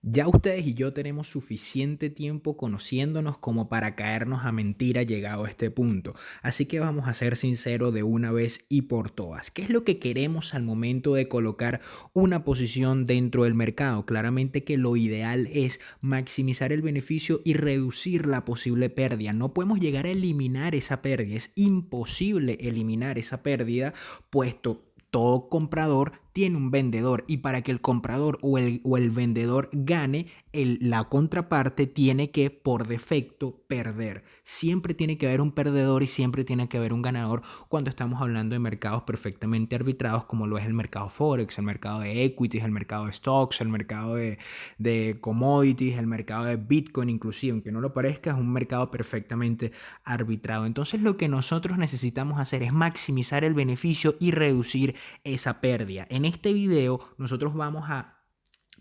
Ya ustedes y yo tenemos suficiente tiempo conociéndonos como para caernos a mentira llegado a este punto. Así que vamos a ser sinceros de una vez y por todas. ¿Qué es lo que queremos al momento de colocar una posición dentro del mercado? Claramente que lo ideal es maximizar el beneficio y reducir la posible pérdida. No podemos llegar a eliminar esa pérdida. Es imposible eliminar esa pérdida, puesto todo comprador tiene un vendedor y para que el comprador o el vendedor gane, la contraparte tiene que por defecto perder. Siempre tiene que haber un perdedor y siempre tiene que haber un ganador cuando estamos hablando de mercados perfectamente arbitrados como lo es el mercado Forex, el mercado de equities, el mercado de stocks, el mercado de commodities, el mercado de Bitcoin inclusive, aunque no lo parezca, es un mercado perfectamente arbitrado. Entonces lo que nosotros necesitamos hacer es maximizar el beneficio y reducir esa pérdida. En este video nosotros vamos a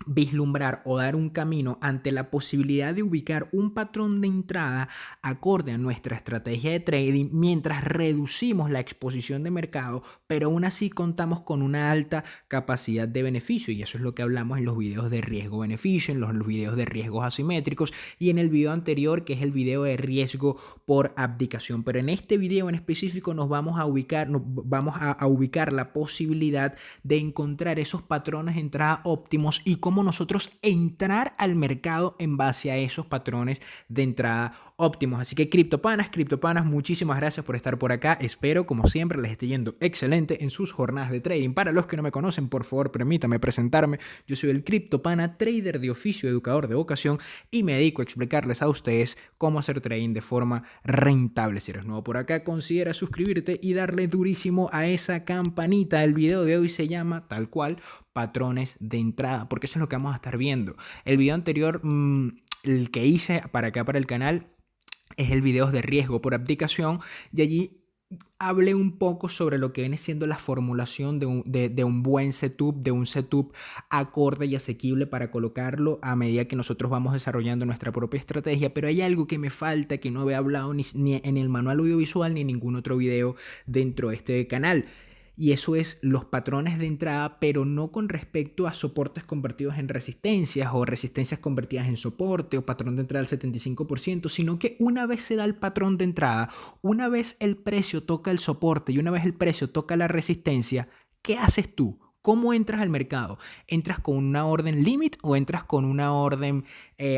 vislumbrar o dar un camino ante la posibilidad de ubicar un patrón de entrada acorde a nuestra estrategia de trading mientras reducimos la exposición de mercado, pero aún así contamos con una alta capacidad de beneficio, y eso es lo que hablamos en los videos de riesgo-beneficio, en los videos de riesgos asimétricos y en el video anterior, que es el video de riesgo por abdicación. Pero en este video en específico nos vamos a ubicar la posibilidad de encontrar esos patrones de entrada óptimos y cómo nosotros entrar al mercado en base a esos patrones de entrada óptimos. Así que criptopanas, muchísimas gracias por estar por acá. Espero, como siempre, les esté yendo excelente en sus jornadas de trading. Para los que no me conocen, por favor, permítame presentarme. Yo soy el criptopana, trader de oficio, educador de vocación, y me dedico a explicarles a ustedes cómo hacer trading de forma rentable. Si eres nuevo por acá, considera suscribirte y darle durísimo a esa campanita. El video de hoy se llama tal cual patrones de entrada, porque eso es lo que vamos a estar viendo. El video anterior, el que hice para acá, para el canal, es el video de riesgo por abdicación, y allí hablé un poco sobre lo que viene siendo la formulación de un buen setup, de un setup acorde y asequible para colocarlo a medida que nosotros vamos desarrollando nuestra propia estrategia. Pero hay algo que me falta, que no he hablado ni en el manual audiovisual ni en ningún otro video dentro de este canal. Y eso es los patrones de entrada, pero no con respecto a soportes convertidos en resistencias o resistencias convertidas en soporte o patrón de entrada del 75%, sino que una vez se da el patrón de entrada, una vez el precio toca el soporte y una vez el precio toca la resistencia, ¿qué haces tú? ¿Cómo entras al mercado? ¿Entras con una orden limit o entras con una orden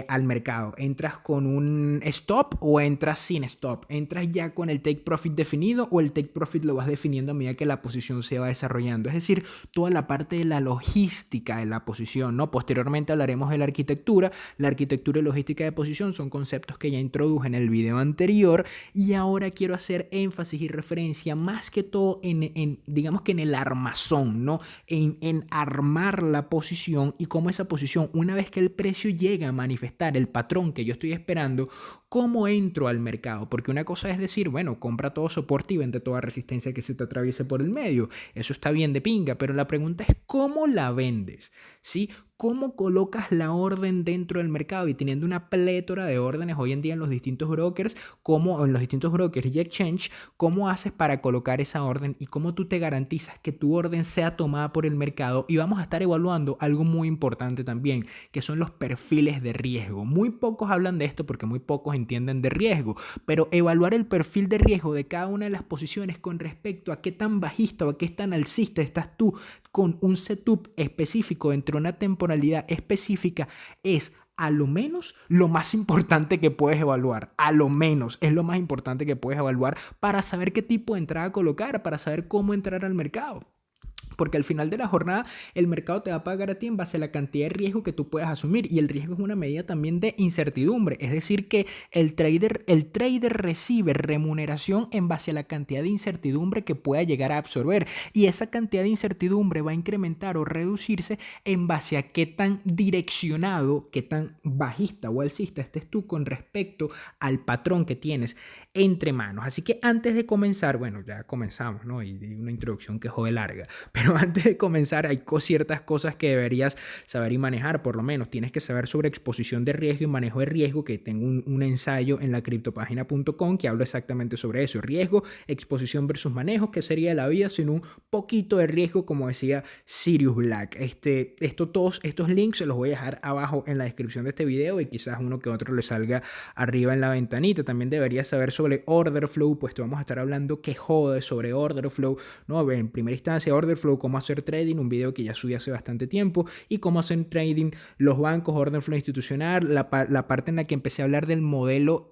al mercado? ¿Entras con un stop o entras sin stop? ¿Entras ya con el take profit definido o el take profit lo vas definiendo a medida que la posición se va desarrollando? Es decir, toda la parte de la logística de la posición, ¿no? Posteriormente hablaremos de la arquitectura. La arquitectura y logística de posición son conceptos que ya introduje en el video anterior, y ahora quiero hacer énfasis y referencia más que todo digamos que en el armazón, ¿no? En armar la posición y cómo esa posición, una vez que el precio llega a manifestar el patrón que yo estoy esperando, cómo entro al mercado. Porque una cosa es decir, bueno, compra todo soporte y vende toda resistencia que se te atraviese por el medio. Eso está bien de pinga, pero la pregunta es cómo la vendes, ¿sí? ¿Cómo colocas la orden dentro del mercado? Y teniendo una plétora de órdenes hoy en día en los distintos brokers, y exchange, ¿cómo haces para colocar esa orden y cómo tú te garantizas que tu orden sea tomada por el mercado? Y vamos a estar evaluando algo muy importante también, que son los perfiles de riesgo. Muy pocos hablan de esto porque muy pocos entienden de riesgo, pero evaluar el perfil de riesgo de cada una de las posiciones con respecto a qué tan bajista o a qué tan alcista estás tú con un setup específico dentro de una temporalidad específica es a lo menos lo más importante que puedes evaluar. A lo menos es lo más importante que puedes evaluar para saber qué tipo de entrada colocar, para saber cómo entrar al mercado. Porque al final de la jornada el mercado te va a pagar a ti en base a la cantidad de riesgo que tú puedas asumir, y el riesgo es una medida también de incertidumbre, es decir que el trader recibe remuneración en base a la cantidad de incertidumbre que pueda llegar a absorber, y esa cantidad de incertidumbre va a incrementar o reducirse en base a qué tan direccionado, qué tan bajista o alcista estés tú con respecto al patrón que tienes entre manos. Así que antes de comenzar, bueno, ya comenzamos, ¿no? Y una introducción que jode larga, pero Pero antes de comenzar, hay ciertas cosas que deberías saber y manejar. Por lo menos tienes que saber sobre exposición de riesgo y manejo de riesgo, que tengo un ensayo en la criptopagina.com que habla exactamente sobre eso. Riesgo, exposición versus manejo, que sería la vida sin un poquito de riesgo, como decía Sirius Black. Todos estos links se los voy a dejar abajo en la descripción de este video y quizás uno que otro le salga arriba en la ventanita. También deberías saber sobre order flow, pues te vamos a estar hablando que jode sobre order flow, ¿no? En primera instancia, order flow, cómo hacer trading, un video que ya subí hace bastante tiempo, y cómo hacen trading los bancos, order flow institucional, la parte en la que empecé a hablar del modelo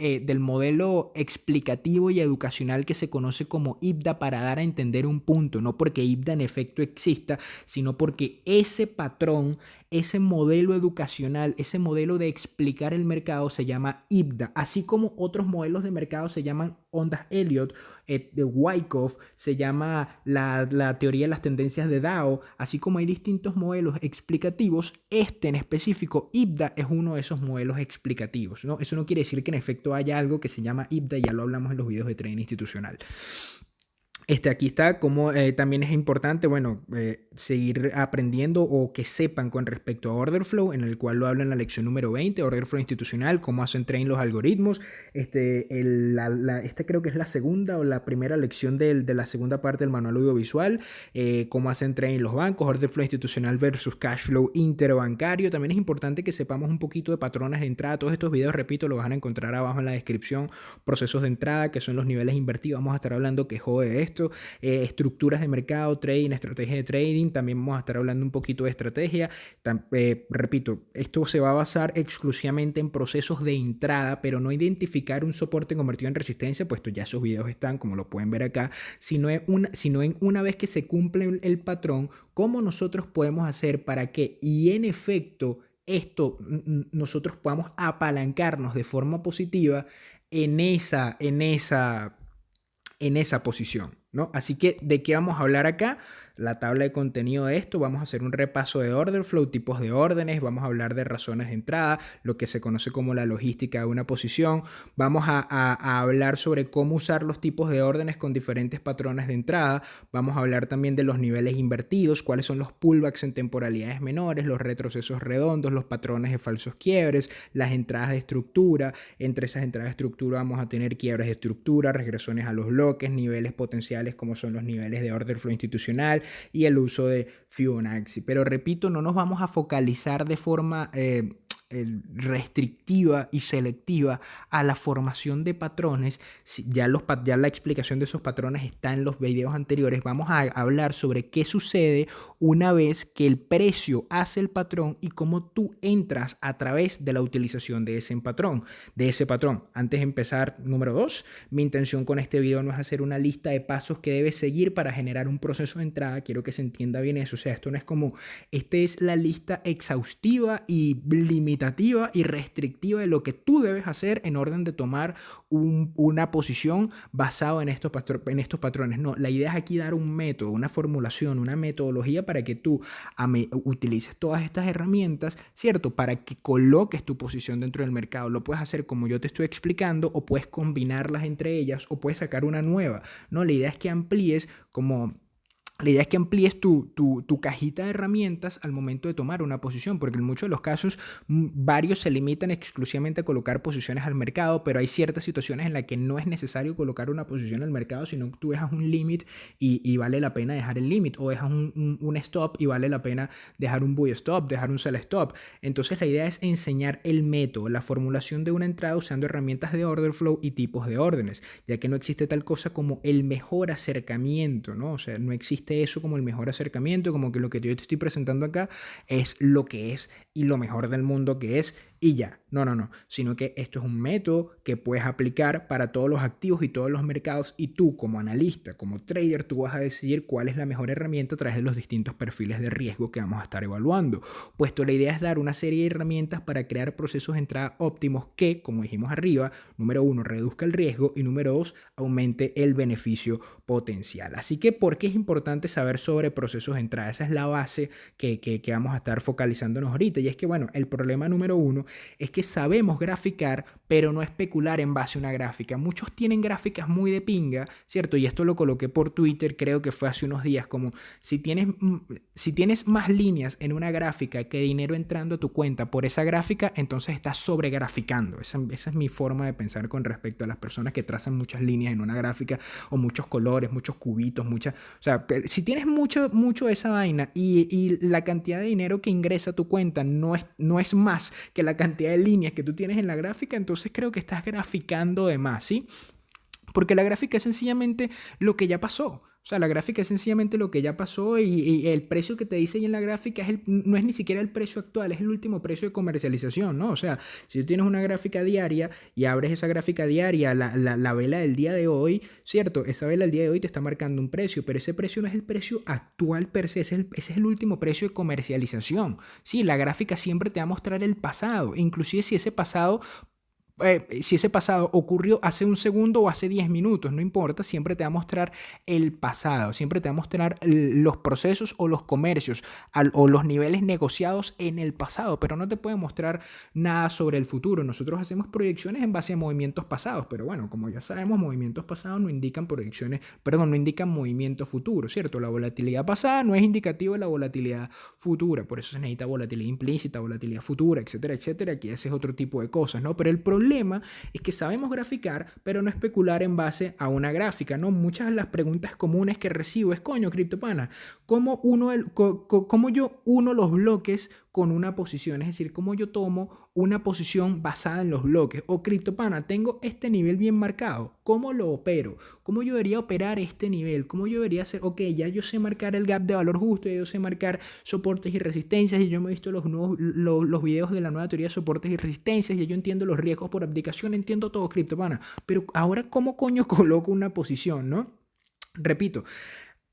explicativo y educacional que se conoce como IBDA, para dar a entender un punto, no porque IBDA en efecto exista, sino porque ese patrón, ese modelo educacional, ese modelo de explicar el mercado se llama IBDA, así como otros modelos de mercado se llaman ondas Elliott, de Wyckoff, se llama la teoría de las tendencias de Dow, así como hay distintos modelos explicativos. Este en específico, IBDA, es uno de esos modelos explicativos, ¿no? Eso no quiere decir que en efecto haya algo que se llama IBDA, ya lo hablamos en los videos de trading institucional. Aquí está, como también es importante, bueno, seguir aprendiendo o que sepan con respecto a Order Flow, en el cual lo habla en la lección número 20, Order Flow institucional, cómo hacen trading los algoritmos. Esta creo que es la segunda o la primera lección de la segunda parte del manual audiovisual, cómo hacen trading los bancos, Order Flow institucional versus Cash Flow interbancario. También es importante que sepamos un poquito de patrones de entrada. Todos estos videos, repito, los van a encontrar abajo en la descripción. Procesos de entrada, que son los niveles invertidos. Vamos a estar hablando que jode de esto. Estructuras de mercado, trading, estrategia de trading. También vamos a estar hablando un poquito de estrategia. Repito, esto se va a basar exclusivamente en procesos de entrada, pero no identificar un soporte convertido en resistencia, puesto ya esos videos están, como lo pueden ver acá, sino en una vez que se cumple el patrón, cómo nosotros podemos hacer para que, y en efecto, nosotros podamos apalancarnos de forma positiva en esa posición, ¿no? Así que, ¿de qué vamos a hablar acá? La tabla de contenido de esto, vamos a hacer un repaso de order flow, tipos de órdenes, vamos a hablar de razones de entrada, lo que se conoce como la logística de una posición, vamos a hablar sobre cómo usar los tipos de órdenes con diferentes patrones de entrada, vamos a hablar también de los niveles invertidos, cuáles son los pullbacks en temporalidades menores, los retrocesos redondos, los patrones de falsos quiebres, las entradas de estructura. Entre esas entradas de estructura vamos a tener quiebres de estructura, regresiones a los bloques, niveles potenciales como son los niveles de order flow institucional y el uso de Fibonacci. Pero repito, no nos vamos a focalizar de forma restrictiva y selectiva a la formación de patrones. Ya la explicación de esos patrones está en los videos anteriores. Vamos a hablar sobre qué sucede una vez que el precio hace el patrón y cómo tú entras a través de la utilización de ese patrón. Antes de empezar, número 2, mi intención con este video no es hacer una lista de pasos que debes seguir para generar un proceso de entrada. Quiero que se entienda bien eso. O sea, esto no es como, es la lista exhaustiva y limitativa y restrictiva de lo que tú debes hacer en orden de tomar una posición basado en estos patrones. No, la idea es aquí dar un método, una formulación, una metodología para que tú utilices todas estas herramientas, ¿cierto? Para que coloques tu posición dentro del mercado. Lo puedes hacer como yo te estoy explicando, o puedes combinarlas entre ellas, o puedes sacar una nueva, ¿no? La idea es que amplíes tu cajita de herramientas al momento de tomar una posición, porque en muchos de los casos varios se limitan exclusivamente a colocar posiciones al mercado, pero hay ciertas situaciones en las que no es necesario colocar una posición al mercado, sino que tú dejas un limit y vale la pena dejar el limit, o dejas un stop y vale la pena dejar un buy stop, dejar un sell stop. Entonces la idea es enseñar el método, la formulación de una entrada usando herramientas de order flow y tipos de órdenes, ya que no existe tal cosa como el mejor acercamiento, ¿no? O sea, no existe eso como el mejor acercamiento, como que lo que yo te estoy presentando acá es lo que es y lo mejor del mundo que es y ya. No, sino que esto es un método que puedes aplicar para todos los activos y todos los mercados, y tú como analista, como trader, tú vas a decidir cuál es la mejor herramienta a través de los distintos perfiles de riesgo que vamos a estar evaluando. Puesto la idea es dar una serie de herramientas para crear procesos de entrada óptimos que, como dijimos arriba, número 1, reduzca el riesgo y número 2, aumente el beneficio potencial. Así que, ¿por qué es importante saber sobre procesos de entrada? Esa es la base que vamos a estar focalizándonos ahorita. y es que, bueno, el problema número uno es que sabemos graficar, pero no especular en base a una gráfica. Muchos tienen gráficas muy de pinga, ¿cierto? Y esto lo coloqué por Twitter, creo que fue hace unos días, como si tienes más líneas en una gráfica que dinero entrando a tu cuenta por esa gráfica, entonces estás sobregraficando. Esa es mi forma de pensar con respecto a las personas que trazan muchas líneas en una gráfica o muchos colores, muchos cubitos, o sea, si tienes mucho de esa vaina y la cantidad de dinero que ingresa a tu cuenta no es más que la cantidad de líneas que tú tienes en la gráfica, entonces creo que estás graficando de más, ¿sí? Porque la gráfica es sencillamente lo que ya pasó. O sea, la gráfica es sencillamente lo que ya pasó y el precio que te dice ahí en la gráfica no es ni siquiera el precio actual, es el último precio de comercialización, ¿no? O sea, si tú tienes una gráfica diaria y abres esa gráfica diaria, la vela del día de hoy, ¿cierto? Esa vela del día de hoy te está marcando un precio, pero ese precio no es el precio actual per se, ese es el último precio de comercialización. Sí, la gráfica siempre te va a mostrar el pasado, inclusive si ese pasado ocurrió hace un segundo o hace 10 minutos, no importa, siempre te va a mostrar el pasado, siempre te va a mostrar los procesos o los comercios o los niveles negociados en el pasado, pero no te puede mostrar nada sobre el futuro. Nosotros hacemos proyecciones en base a movimientos pasados, pero bueno, como ya sabemos, movimientos pasados no indican no indican movimientos futuros, ¿cierto? La volatilidad pasada no es indicativo de la volatilidad futura, por eso se necesita volatilidad implícita, volatilidad futura, etcétera, etcétera, aquí ese es otro tipo de cosas, ¿no? Pero el problema es que sabemos graficar, pero no especular en base a una gráfica, ¿no? Muchas de las preguntas comunes que recibo es, coño, CryptoPana, ¿cómo yo uno los bloques con una posición? Es decir, ¿cómo yo tomo una posición basada en los bloques? O CryptoPana, tengo este nivel bien marcado, ¿cómo lo opero? ¿Cómo yo debería operar este nivel? ¿Cómo yo debería hacer? Ok, ya yo sé marcar el gap de valor justo, ya yo sé marcar soportes y resistencias, y yo me he visto los videos de la nueva teoría de soportes y resistencias, y yo entiendo los riesgos por abdicación, entiendo todo, CryptoPana, pero ahora ¿cómo coño coloco una posición, no? Repito,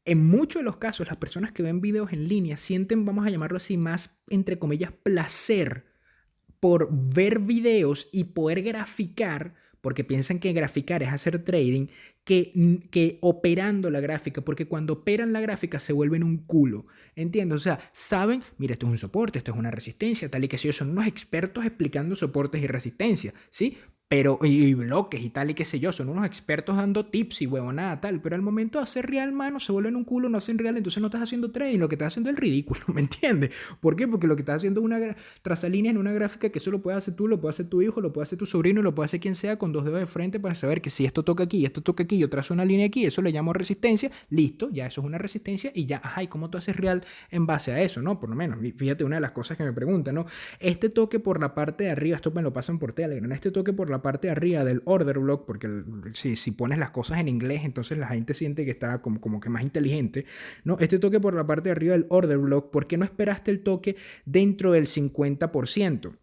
en muchos de los casos, las personas que ven videos en línea sienten, vamos a llamarlo así, más, entre comillas, placer por ver videos y poder graficar, porque piensan que graficar es hacer trading, que operando la gráfica, porque cuando operan la gráfica se vuelven un culo, ¿entiendes? O sea, saben, mira, esto es un soporte, esto es una resistencia, tal y que si son unos expertos explicando soportes y resistencia, ¿sí? Pero, y bloques y tal y qué sé yo, son unos expertos dando tips y huevonada tal, pero al momento de hacer real, mano, se vuelven un culo, no hacen real, entonces no estás haciendo trading, lo que estás haciendo es el ridículo, ¿me entiendes? ¿Por qué? Porque lo que estás haciendo es una trazalínea en una gráfica que eso lo puede hacer tú, lo puede hacer tu hijo, lo puede hacer tu sobrino, lo puede hacer quien sea con dos dedos de frente para saber que si esto toca aquí, esto toca aquí, yo trazo una línea aquí, eso le llamo resistencia, listo, ya eso es una resistencia y ya, ajá, ¿y cómo tú haces real en base a eso, no? Por lo menos, fíjate una de las cosas que me preguntan, ¿no? Este toque por la parte de arriba, esto me lo pasan por Telegram, este toque por la parte de arriba del order block, porque si pones las cosas en inglés, entonces la gente siente que está como que más inteligente, ¿no? Este toque por la parte de arriba del order block, ¿por qué no esperaste el toque dentro del 50%?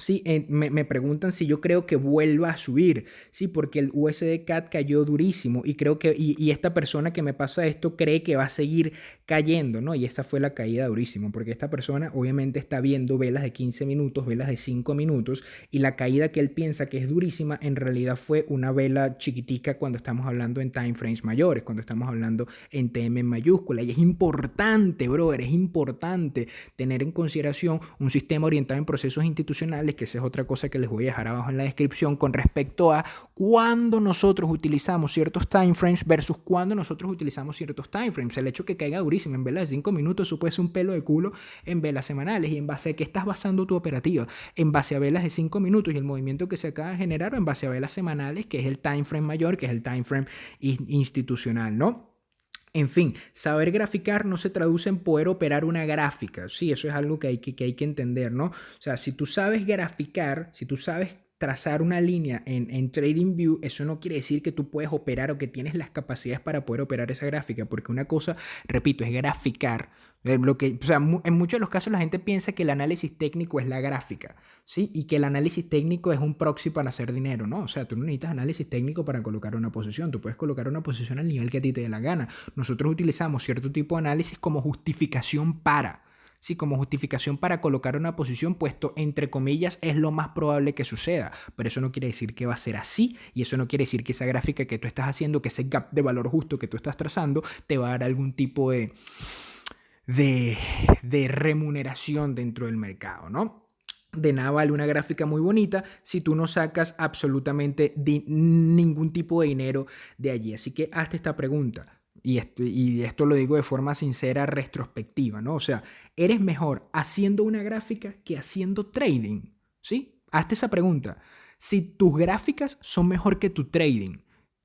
Sí, me preguntan si yo creo que vuelva a subir, sí, porque el USD CAD cayó durísimo y creo que, y esta persona que me pasa esto cree que va a seguir cayendo, ¿no? Y esta fue la caída durísimo, porque esta persona obviamente está viendo velas de 15 minutos, velas de 5 minutos, y la caída que él piensa que es durísima, en realidad fue una vela chiquitica cuando estamos hablando en time frames mayores, cuando estamos hablando en TM en mayúscula, y es importante, brother, es importante tener en consideración un sistema orientado en procesos institucionales, que esa es otra cosa que les voy a dejar abajo en la descripción con respecto a cuándo nosotros utilizamos ciertos timeframes versus cuándo nosotros utilizamos ciertos timeframes. El hecho que caiga durísimo en velas de 5 minutos, eso puede ser un pelo de culo en velas semanales. ¿Y en base a qué estás basando tu operativa? En base a velas de 5 minutos y el movimiento que se acaba de generar, o en base a velas semanales, que es el timeframe mayor, que es el timeframe institucional, ¿no? En fin, saber graficar no se traduce en poder operar una gráfica. Sí, eso es algo que hay que entender, ¿no? O sea, si tú sabes graficar, si tú sabes trazar una línea en TradingView, eso no quiere decir que tú puedes operar o que tienes las capacidades para poder operar esa gráfica, porque una cosa, repito, es graficar. O sea, en muchos de los casos la gente piensa que el análisis técnico es la gráfica, ¿sí? Y que el análisis técnico es un proxy para hacer dinero, ¿no? O sea, tú no necesitas análisis técnico para colocar una posición, tú puedes colocar una posición al nivel que a ti te dé la gana. Nosotros utilizamos cierto tipo de análisis como justificación para... Sí, como justificación para colocar una posición, puesto entre comillas es lo más probable que suceda, pero eso no quiere decir que va a ser así, y eso no quiere decir que esa gráfica que tú estás haciendo, que ese gap de valor justo que tú estás trazando, te va a dar algún tipo de, de remuneración dentro del mercado, ¿no? De nada vale una gráfica muy bonita si tú no sacas absolutamente ningún tipo de dinero de allí. Así que hazte esta pregunta. Y esto lo digo de forma sincera, retrospectiva, ¿no? O sea, ¿eres mejor haciendo una gráfica que haciendo trading? ¿Sí? Hazte esa pregunta. Si tus gráficas son mejor que tu trading,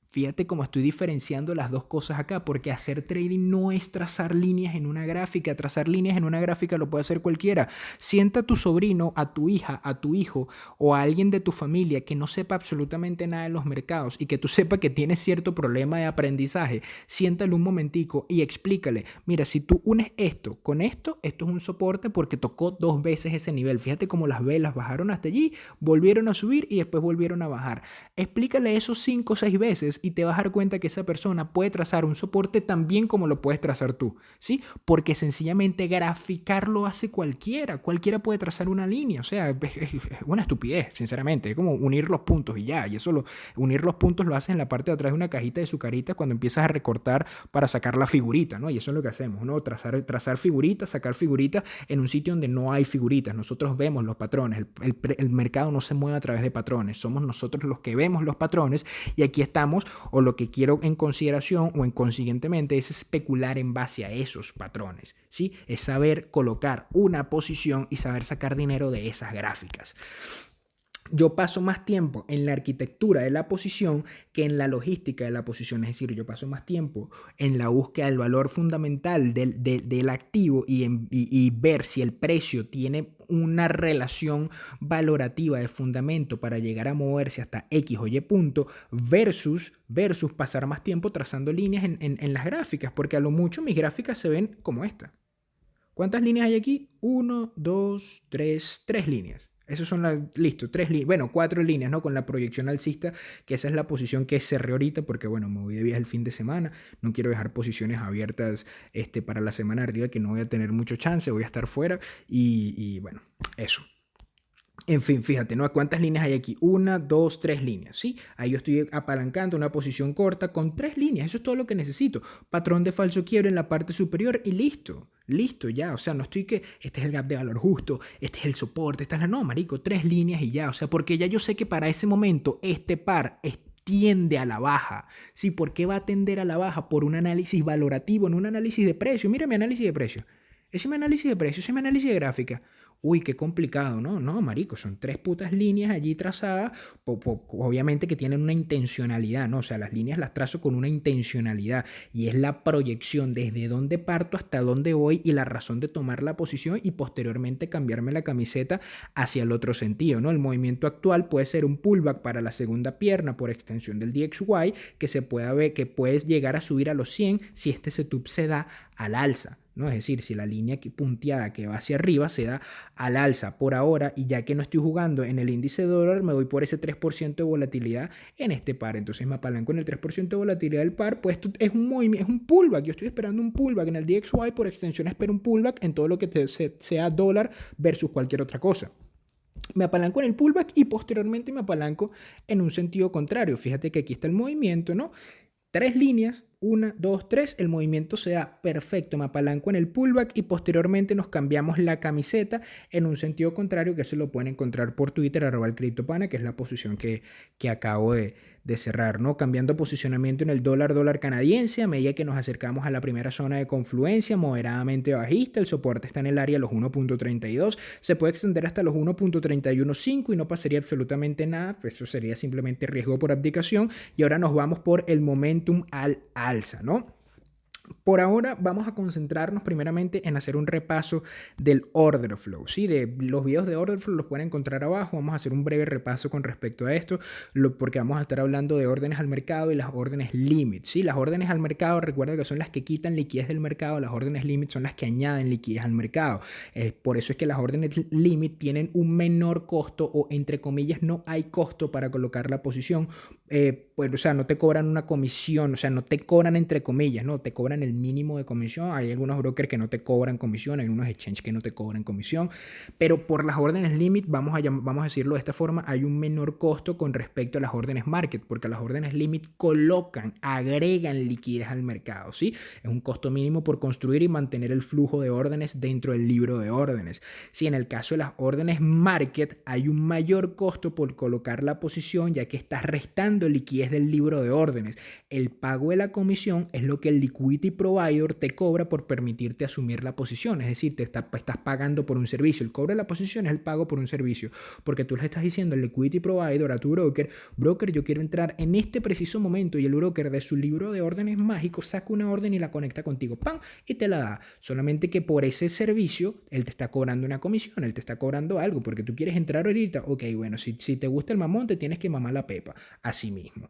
fíjate cómo estoy diferenciando las dos cosas acá, porque hacer trading no es trazar líneas en una gráfica. Trazar líneas en una gráfica lo puede hacer cualquiera. Sienta a tu sobrino, a tu hija, a tu hijo o a alguien de tu familia que no sepa absolutamente nada de los mercados y que tú sepas que tiene cierto problema de aprendizaje. Siéntalo un momentico y explícale, mira, si tú unes esto con esto, esto es un soporte porque tocó 2 veces ese nivel. Fíjate cómo las velas bajaron hasta allí, volvieron a subir y después volvieron a bajar. Explícale eso 5 o 6 veces y te vas a dar cuenta que esa persona puede trazar un soporte tan bien como lo puedes trazar tú, ¿sí? Porque sencillamente graficar lo hace cualquiera. Cualquiera puede trazar una línea. O sea, es una estupidez, sinceramente. Es como unir los puntos y ya. Y unir los puntos lo haces en la parte de atrás de una cajita de sucaritas cuando empiezas a recortar para sacar la figurita, ¿no? Y eso es lo que hacemos, ¿no? Trazar figuritas, sacar figuritas en un sitio donde no hay figuritas. Nosotros vemos los patrones. El mercado no se mueve a través de patrones. Somos nosotros los que vemos los patrones y aquí estamos, o lo que quiero en consideración o en consiguientemente es especular en base a esos patrones, ¿sí? Es saber colocar una posición y saber sacar dinero de esas gráficas. Yo paso más tiempo en la arquitectura de la posición que en la logística de la posición. Es decir, yo paso más tiempo en la búsqueda del valor fundamental del activo y ver si el precio tiene una relación valorativa de fundamento para llegar a moverse hasta X o Y punto versus pasar más tiempo trazando líneas en las gráficas, porque a lo mucho mis gráficas se ven como esta. ¿Cuántas líneas hay aquí? 1, 2, 3, 3 líneas. Esas son las, listo, 3 líneas, bueno, 4 líneas, ¿no? Con la proyección alcista, que esa es la posición que cerré ahorita, porque bueno, me voy de viaje el fin de semana, no quiero dejar posiciones abiertas para la semana arriba, que no voy a tener mucho chance, voy a estar fuera, y bueno, eso. En fin, fíjate, ¿no? ¿Cuántas líneas hay aquí? 1, 2, 3 líneas, ¿sí? Ahí yo estoy apalancando una posición corta con 3 líneas. Eso es todo lo que necesito. Patrón de falso quiebre en la parte superior y listo. Listo, ya. O sea, no estoy que este es el gap de valor justo, este es el soporte, esta es la... No, marico, 3 líneas y ya. O sea, porque ya yo sé que para ese momento este par tiende a la baja. ¿Sí? ¿Por qué va a tender a la baja? Por un análisis valorativo, no un análisis de precio. Mira mi análisis de precio. Ese es mi análisis de precio, ese es mi análisis de gráfica. Uy, qué complicado, ¿no? No, marico, son 3 putas líneas allí trazadas, obviamente que tienen una intencionalidad, ¿no? O sea, las líneas las trazo con una intencionalidad y es la proyección desde dónde parto hasta dónde voy y la razón de tomar la posición y posteriormente cambiarme la camiseta hacia el otro sentido, ¿no? El movimiento actual puede ser un pullback para la segunda pierna por extensión del DXY que se pueda ver, que puedes llegar a subir a los 100 si este setup se da al alza, ¿no? Es decir, si la línea punteada que va hacia arriba se da al alza por ahora y ya que no estoy jugando en el índice de dólar, me voy por ese 3% de volatilidad en este par. Entonces me apalanco en el 3% de volatilidad del par, pues esto es un movimiento, es un pullback. Yo estoy esperando un pullback en el DXY, por extensión espero un pullback en todo lo que sea dólar versus cualquier otra cosa. Me apalanco en el pullback y posteriormente me apalanco en un sentido contrario. Fíjate que aquí está el movimiento, ¿no? 3 líneas, 1, 2, 3, el movimiento se da perfecto, me apalanco en el pullback y posteriormente nos cambiamos la camiseta en un sentido contrario, que se lo pueden encontrar por Twitter, @CryptoPana, que es la posición que acabo de cerrar, ¿no? Cambiando posicionamiento en el dólar canadiense a medida que nos acercamos a la primera zona de confluencia, moderadamente bajista, el soporte está en el área de los 1.32, se puede extender hasta los 1.315 y no pasaría absolutamente nada, pues eso sería simplemente riesgo por abdicación y ahora nos vamos por el momentum al alza, ¿no? Por ahora vamos a concentrarnos primeramente en hacer un repaso del order flow, ¿sí? De los videos de order flow los pueden encontrar abajo. Vamos a hacer un breve repaso con respecto a esto, porque vamos a estar hablando de órdenes al mercado y las órdenes limit, ¿sí? Las órdenes al mercado, recuerda que son las que quitan liquidez del mercado, las órdenes limit son las que añaden liquidez al mercado. Por eso es que las órdenes limit tienen un menor costo o entre comillas no hay costo para colocar la posición pues, o sea, no te cobran una comisión, o sea, no te cobran entre comillas, no, te cobran el mínimo de comisión. Hay algunos brokers que no te cobran comisión, hay unos exchanges que no te cobran comisión, pero por las órdenes limit, vamos a decirlo de esta forma, hay un menor costo con respecto a las órdenes market, porque las órdenes limit colocan, agregan liquidez al mercado, ¿sí? Es un costo mínimo por construir y mantener el flujo de órdenes dentro del libro de órdenes. Si en el caso de las órdenes market hay un mayor costo por colocar la posición, ya que estás restando liquidez del libro de órdenes. El pago de la comisión es lo que el liquidity provider te cobra por permitirte asumir la posición, es decir, estás pagando por un servicio. El cobro de la posición es el pago por un servicio, porque tú le estás diciendo al liquidity provider, a tu broker, yo quiero entrar en este preciso momento, y el broker de su libro de órdenes mágico saca una orden y la conecta contigo, ¡pam! Y te la da. Solamente que por ese servicio, él te está cobrando una comisión, él te está cobrando algo, porque tú quieres entrar ahorita, ok, bueno, si te gusta el mamón, te tienes que mamar la pepa, así mismo.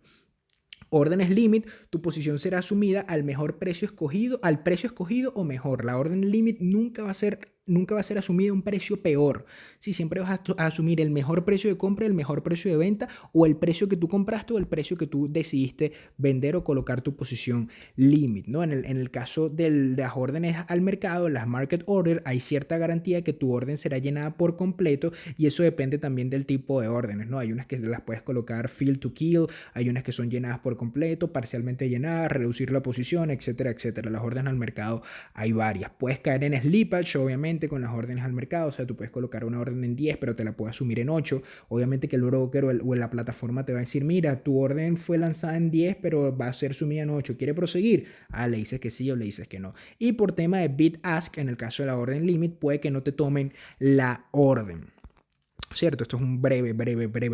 Órdenes limit, tu posición será asumida al mejor precio escogido, al precio escogido o mejor. La orden limit nunca va a ser asumida a un precio peor. Si siempre vas a asumir el mejor precio de compra, el mejor precio de venta, o el precio que tú compraste o el precio que tú decidiste vender o colocar tu posición limit, ¿no? En el caso de las órdenes al mercado, las market order, hay cierta garantía que tu orden será llenada por completo, y eso depende también del tipo de órdenes, ¿no? Hay unas que las puedes colocar fill to kill, hay unas que son llenadas por completo, parcialmente llenadas, reducir la posición, etcétera, etcétera. Las órdenes al mercado hay varias. Puedes caer en slippage, obviamente, con las órdenes al mercado. O sea, tú puedes colocar una orden en 10, pero te la puedes asumir en 8. Obviamente que el broker o la plataforma te va a decir, mira, tu orden fue lanzada en 10, pero va a ser sumida en 8. ¿Quiere proseguir? Le dices que sí o le dices que no. Y por tema de bid ask, en el caso de la orden limit, puede que no te tomen la orden. Cierto, esto es un breve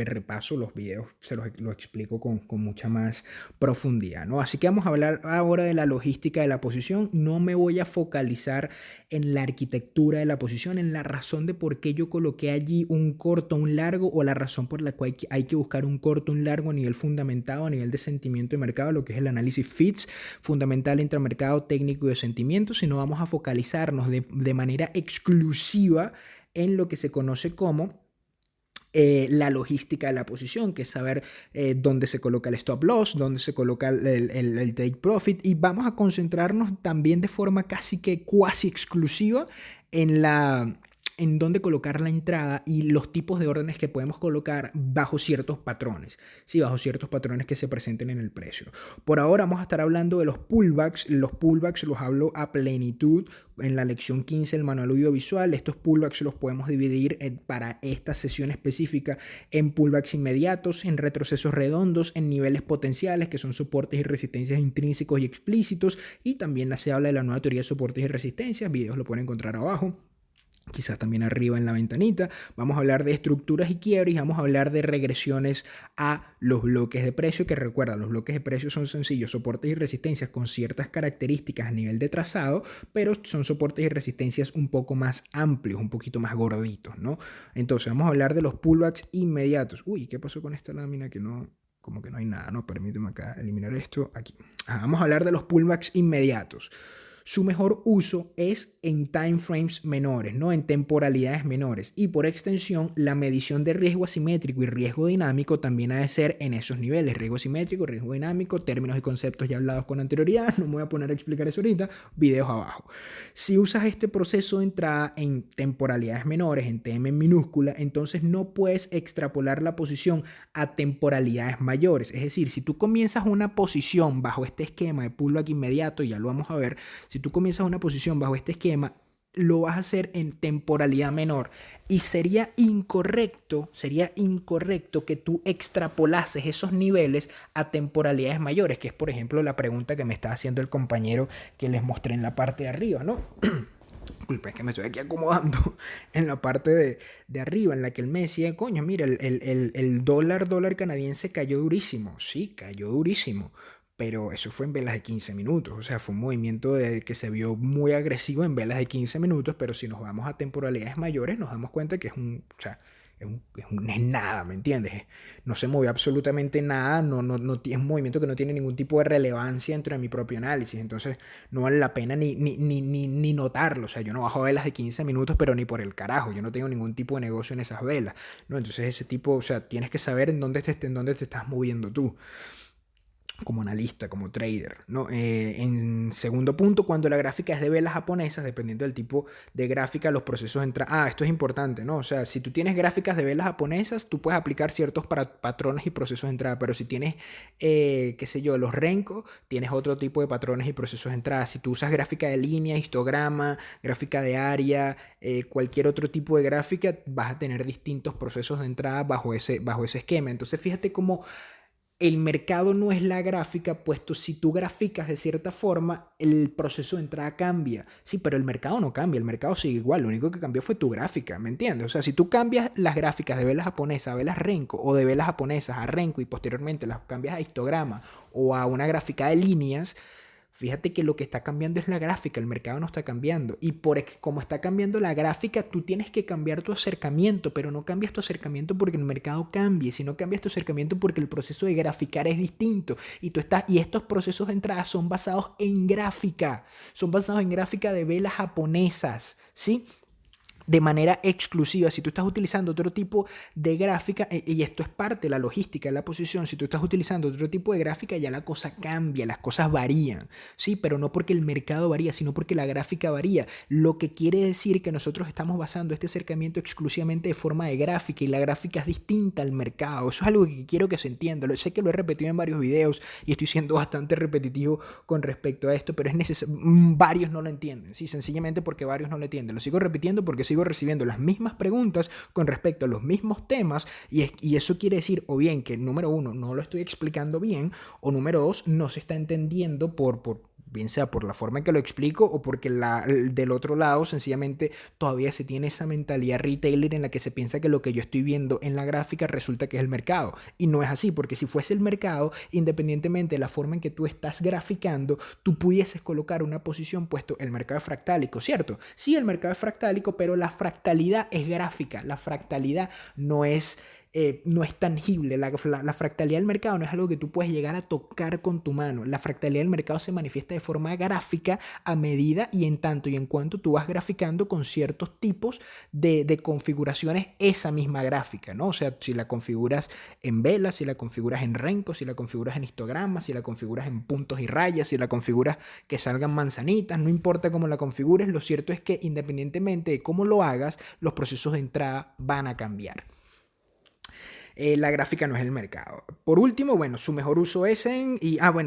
repaso. Los videos se los explico con mucha más profundidad, ¿no? Así que vamos a hablar ahora de la logística de la posición. No me voy a focalizar en la arquitectura de la posición, en la razón de por qué yo coloqué allí un corto, un largo, o la razón por la cual hay que buscar un corto, un largo a nivel fundamentado, a nivel de sentimiento de mercado, lo que es el análisis FITS, fundamental entre mercado técnico y de sentimiento, sino vamos a focalizarnos de manera exclusiva en lo que se conoce como la logística de la posición, que es saber dónde se coloca el stop loss, dónde se coloca el take profit, y vamos a concentrarnos también de forma casi exclusiva en dónde colocar la entrada y los tipos de órdenes que podemos colocar bajo ciertos patrones, ¿sí? Bajo ciertos patrones que se presenten en el precio. Por ahora vamos a estar hablando de los pullbacks. Los pullbacks los hablo a plenitud en la lección 15 del manual audiovisual. Estos pullbacks los podemos dividir para esta sesión específica en pullbacks inmediatos, en retrocesos redondos, en niveles potenciales, que son soportes y resistencias intrínsecos y explícitos, y también se habla de la nueva teoría de soportes y resistencias. Videos lo pueden encontrar abajo, quizás también arriba en la ventanita. Vamos a hablar de estructuras y quiebres, y vamos a hablar de regresiones a los bloques de precio, que recuerda, los bloques de precio son sencillos, soportes y resistencias con ciertas características a nivel de trazado, pero son soportes y resistencias un poco más amplios, un poquito más gorditos, ¿no? Entonces vamos a hablar de los pullbacks inmediatos. Uy, ¿qué pasó con esta lámina que no... Como que no hay nada, ¿no? Permíteme acá eliminar esto aquí. Vamos a hablar de los pullbacks inmediatos. Su mejor uso es en time frames menores, ¿no? En temporalidades menores, y por extensión la medición de riesgo asimétrico y riesgo dinámico también ha de ser en esos niveles: riesgo asimétrico, riesgo dinámico, términos y conceptos ya hablados con anterioridad. No me voy a poner a explicar eso ahorita, videos abajo. Si usas este proceso de entrada en temporalidades menores, en TM minúscula, entonces no puedes extrapolar la posición a temporalidades mayores. Es decir, si tú comienzas una posición bajo este esquema de pullback inmediato, ya lo vamos a ver. Si tú comienzas una posición bajo este esquema, lo vas a hacer en temporalidad menor, y sería incorrecto que tú extrapolases esos niveles a temporalidades mayores, que es, por ejemplo, la pregunta que me está haciendo el compañero que les mostré en la parte de arriba, ¿no? Disculpen, es que me estoy aquí acomodando en la parte de arriba, en la que él me decía, coño, mira, el dólar canadiense cayó durísimo. Sí, cayó durísimo, pero eso fue en velas de 15 minutos. O sea, fue un movimiento que se vio muy agresivo en velas de 15 minutos, pero si nos vamos a temporalidades mayores, nos damos cuenta que o sea, es nada, ¿me entiendes? No se movió absolutamente nada, es un movimiento que no tiene ningún tipo de relevancia dentro de mi propio análisis, entonces no vale la pena ni notarlo, o sea, yo no bajo velas de 15 minutos, pero ni por el carajo, yo no tengo ningún tipo de negocio en esas velas, ¿no? Entonces ese tipo, o sea, tienes que saber en dónde te estás moviendo tú como analista, como trader, ¿no? En segundo punto, cuando la gráfica es de velas japonesas, dependiendo del tipo de gráfica, los procesos entran. Ah, esto es importante, ¿no? O sea, si tú tienes gráficas de velas japonesas, tú puedes aplicar ciertos patrones y procesos de entrada, pero si tienes, qué sé yo, los Renko, tienes otro tipo de patrones y procesos de entrada. Si tú usas gráfica de línea, histograma, gráfica de área, cualquier otro tipo de gráfica, vas a tener distintos procesos de entrada bajo ese esquema. Entonces, fíjate cómo el mercado no es la gráfica, puesto si tú graficas de cierta forma, el proceso de entrada cambia. Sí, pero el mercado no cambia, el mercado sigue igual, lo único que cambió fue tu gráfica, ¿me entiendes? O sea, si tú cambias las gráficas de velas japonesas a velas Renko o de velas japonesas a Renko y posteriormente las cambias a histograma o a una gráfica de líneas, fíjate que lo que está cambiando es la gráfica, el mercado no está cambiando. Y como está cambiando la gráfica, tú tienes que cambiar tu acercamiento, pero no cambias tu acercamiento porque el mercado cambie, sino cambias tu acercamiento porque el proceso de graficar es distinto. Y estos procesos de entrada son basados en gráfica, son basados en gráfica de velas japonesas, ¿sí? De manera exclusiva. Si tú estás utilizando otro tipo de gráfica, y esto es parte de la logística de la posición, si tú estás utilizando otro tipo de gráfica, ya la cosa cambia, las cosas varían, ¿sí? Pero no porque el mercado varía, sino porque la gráfica varía. Lo que quiere decir que nosotros estamos basando este acercamiento exclusivamente de forma de gráfica y la gráfica es distinta al mercado. Eso es algo que quiero que se entienda. Sé que lo he repetido en varios videos y estoy siendo bastante repetitivo con respecto a esto, pero es necesario. Varios no lo entienden, ¿sí? Sencillamente porque varios no lo entienden. Lo sigo repitiendo porque sigo recibiendo las mismas preguntas con respecto a los mismos temas y eso quiere decir o bien que número uno no lo estoy explicando bien o número dos no se está entendiendo bien sea por la forma en que lo explico o porque del otro lado sencillamente todavía se tiene esa mentalidad retailer en la que se piensa que lo que yo estoy viendo en la gráfica resulta que es el mercado. Y no es así, porque si fuese el mercado, independientemente de la forma en que tú estás graficando, tú pudieses colocar una posición puesto el mercado es fractálico, ¿cierto? Sí, el mercado es fractálico, pero la fractalidad es gráfica, la fractalidad no es tangible. La fractalidad del mercado no es algo que tú puedes llegar a tocar con tu mano. La fractalidad del mercado se manifiesta de forma gráfica a medida y en tanto y en cuanto tú vas graficando con ciertos tipos de configuraciones esa misma gráfica, ¿no? O sea, si la configuras en velas, si la configuras en Renko, si la configuras en histogramas, si la configuras en puntos y rayas, si la configuras que salgan manzanitas, no importa cómo la configures, lo cierto es que independientemente de cómo lo hagas, los procesos de entrada van a cambiar. La gráfica no es el mercado. Por último, bueno, su mejor uso es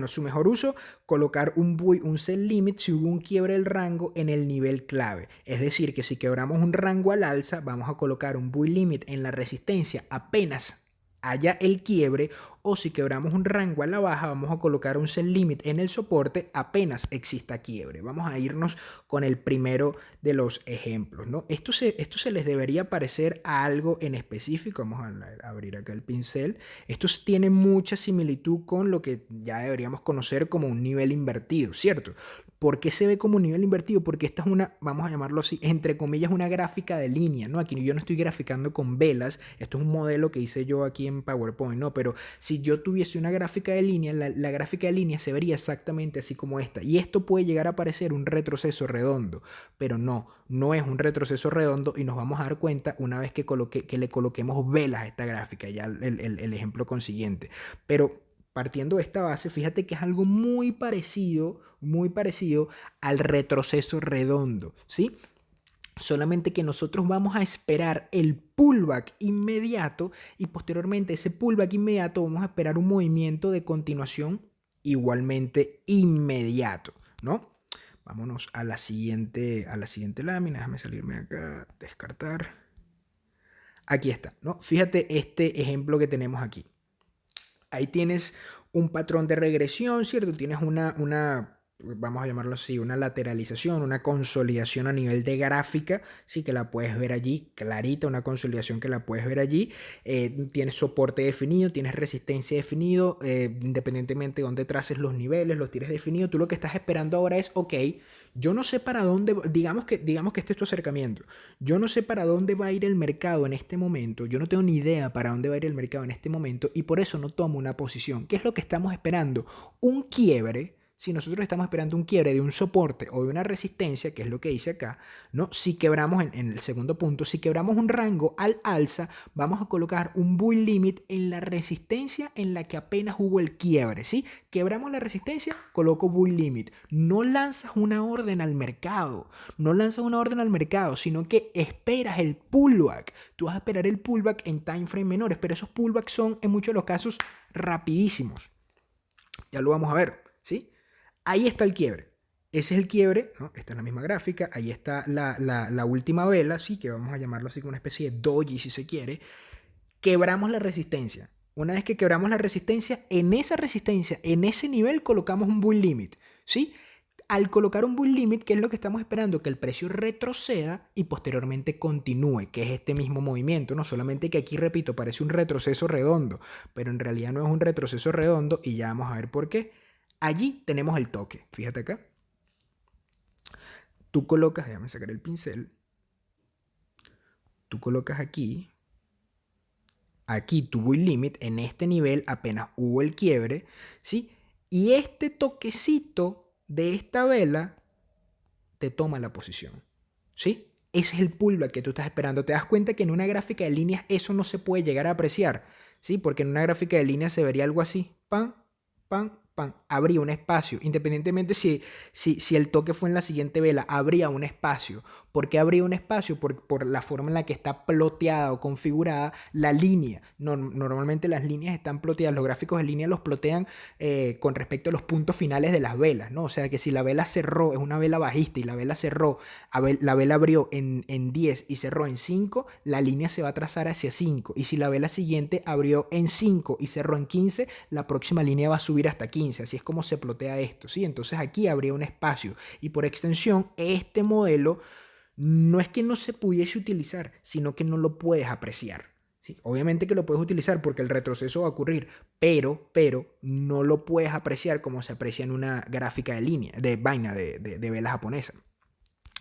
su mejor uso, colocar un sell limit si hubo un quiebre del rango en el nivel clave. Es decir, que si quebramos un rango al alza, vamos a colocar un buy limit en la resistencia apenas haya el quiebre, o si quebramos un rango a la baja, vamos a colocar un sell limit en el soporte apenas exista quiebre. Vamos a irnos con el primero de los ejemplos, ¿no? Esto se les debería parecer a algo en específico. Vamos a abrir acá el pincel. Esto tiene mucha similitud con lo que ya deberíamos conocer como un nivel invertido, ¿cierto? ¿Por qué se ve como un nivel invertido? Porque esta es una, vamos a llamarlo así, entre comillas, una gráfica de línea, ¿no? Aquí yo no estoy graficando con velas, esto es un modelo que hice yo aquí en PowerPoint, ¿no? Pero si yo tuviese una gráfica de línea, la gráfica de línea se vería exactamente así como esta. Y esto puede llegar a parecer un retroceso redondo, pero no es un retroceso redondo y nos vamos a dar cuenta una vez que le coloquemos velas a esta gráfica, ya el ejemplo consiguiente. Pero partiendo de esta base, fíjate que es algo muy parecido al retroceso redondo, ¿sí? Solamente que nosotros vamos a esperar el pullback inmediato y posteriormente ese pullback inmediato vamos a esperar un movimiento de continuación igualmente inmediato, ¿no? Vámonos a la siguiente lámina. Déjame salirme acá, descartar. Aquí está, ¿no? Fíjate este ejemplo que tenemos aquí. Ahí tienes un patrón de regresión, ¿cierto? Tienes una vamos a llamarlo así, una lateralización, una consolidación a nivel de gráfica, sí que la puedes ver allí, clarita, una consolidación que la puedes ver allí. Tienes soporte definido, tienes resistencia definido, independientemente de dónde traces los niveles, los tienes definido. Tú lo que estás esperando ahora es, ok, yo no sé para dónde, digamos que este es tu acercamiento. Yo no sé para dónde va a ir el mercado en este momento. Yo no tengo ni idea para dónde va a ir el mercado en este momento y por eso no tomo una posición. ¿Qué es lo que estamos esperando? Un quiebre. Si nosotros estamos esperando un quiebre de un soporte o de una resistencia, que es lo que dice acá, ¿no? Si quebramos en el segundo punto, si quebramos un rango al alza, vamos a colocar un bull limit en la resistencia en la que apenas hubo el quiebre, ¿sí? Quebramos la resistencia, coloco bull limit. No lanzas una orden al mercado, no lanzas una orden al mercado, sino que esperas el pullback. Tú vas a esperar el pullback en time frame menores, pero esos pullbacks son en muchos de los casos rapidísimos. Ya lo vamos a ver, ¿sí? Ahí está el quiebre. Ese es el quiebre, ¿no? Esta es la misma gráfica. Ahí está la última vela, ¿sí? Que vamos a llamarlo así como una especie de doji, si se quiere. Quebramos la resistencia. Una vez que quebramos la resistencia, en ese nivel, colocamos un bull limit, ¿sí? Al colocar un bull limit, ¿qué es lo que estamos esperando? Que el precio retroceda y posteriormente continúe, que es este mismo movimiento, ¿no? Solamente que aquí, repito, parece un retroceso redondo, pero en realidad no es un retroceso redondo y ya vamos a ver por qué. Allí tenemos el toque, fíjate acá. Tú colocas, déjame sacar el pincel. Tú colocas aquí tu bull limit en este nivel apenas hubo el quiebre, ¿sí? Y este toquecito de esta vela te toma la posición, ¿sí? Ese es el pullback que tú estás esperando. Te das cuenta que en una gráfica de líneas eso no se puede llegar a apreciar, ¿sí? Porque en una gráfica de líneas se vería algo así, pam, pam, pam, habría un espacio, independientemente si el toque fue en la siguiente vela, habría un espacio. ¿Por qué habría un espacio? Por la forma en la que está ploteada o configurada la línea. Normalmente las líneas están ploteadas, los gráficos de línea los plotean con respecto a los puntos finales de las velas, ¿no? O sea que si la vela cerró, es una vela bajista y la vela cerró, la vela abrió en 10 y cerró en 5, la línea se va a trazar hacia 5. Y si la vela siguiente abrió en 5 y cerró en 15, la próxima línea va a subir hasta 15. Así es como se plotea esto, ¿sí? Entonces aquí habría un espacio y por extensión este modelo no es que no se pudiese utilizar, sino que no lo puedes apreciar, ¿sí? Obviamente que lo puedes utilizar porque el retroceso va a ocurrir, pero no lo puedes apreciar como se aprecia en una gráfica de línea, de vaina, de vela japonesa.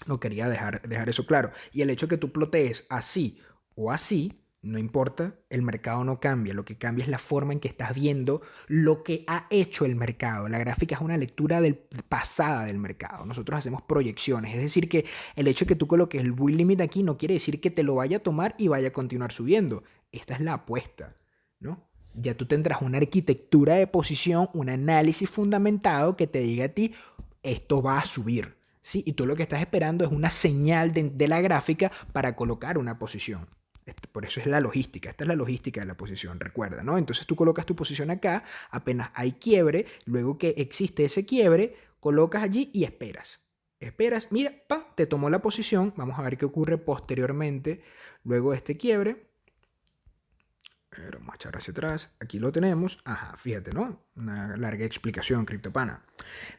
No quería dejar eso claro. Y el hecho que tú plotees así o así, no importa, el mercado no cambia. Lo que cambia es la forma en que estás viendo lo que ha hecho el mercado. La gráfica es una lectura pasada del mercado. Nosotros hacemos proyecciones. Es decir, que el hecho de que tú coloques el bull limit aquí no quiere decir que te lo vaya a tomar y vaya a continuar subiendo. Esta es la apuesta, ¿no? Ya tú tendrás una arquitectura de posición, un análisis fundamentado que te diga a ti, esto va a subir. ¿Sí? Y tú lo que estás esperando es una señal de la gráfica para colocar una posición. Por eso es la logística. Esta es la logística de la posición, recuerda, ¿no? Entonces tú colocas tu posición acá, apenas hay quiebre, luego que existe ese quiebre, colocas allí y esperas. Esperas, mira, ¡pam! Te tomó la posición. Vamos a ver qué ocurre posteriormente, luego de este quiebre. Vamos a echar hacia atrás. Aquí lo tenemos. Ajá, fíjate, ¿no? Una larga explicación, CryptoPana.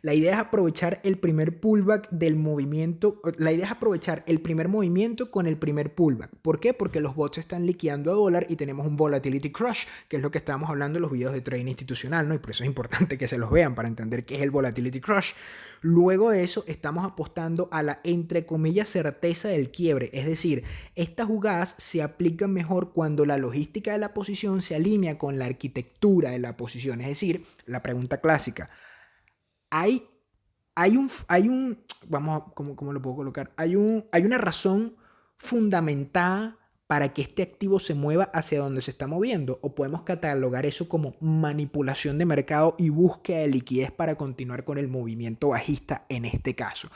La idea es aprovechar el primer pullback del movimiento. La idea es aprovechar el primer movimiento con el primer pullback. ¿Por qué? Porque los bots están liquidando a dólar y tenemos un volatility crush, que es lo que estábamos hablando en los videos de trading institucional, ¿no? Y por eso es importante que se los vean para entender qué es el volatility crush. Luego de eso, estamos apostando a la, entre comillas, certeza del quiebre. Es decir, estas jugadas se aplican mejor cuando la logística de la posición se alinea con la arquitectura de la posición. Es decir, la pregunta clásica. Hay un, vamos a, ¿cómo lo puedo colocar? Hay una razón fundamentada para que este activo se mueva hacia donde se está moviendo, o podemos catalogar eso como manipulación de mercado y búsqueda de liquidez para continuar con el movimiento bajista en este caso.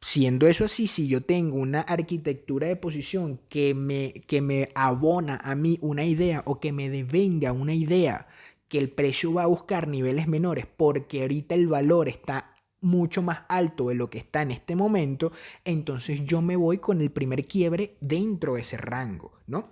Siendo eso así, si yo tengo una arquitectura de posición que me abona a mí una idea o que me devenga una idea que el precio va a buscar niveles menores porque ahorita el valor está mucho más alto de lo que está en este momento, entonces yo me voy con el primer quiebre dentro de ese rango, ¿no?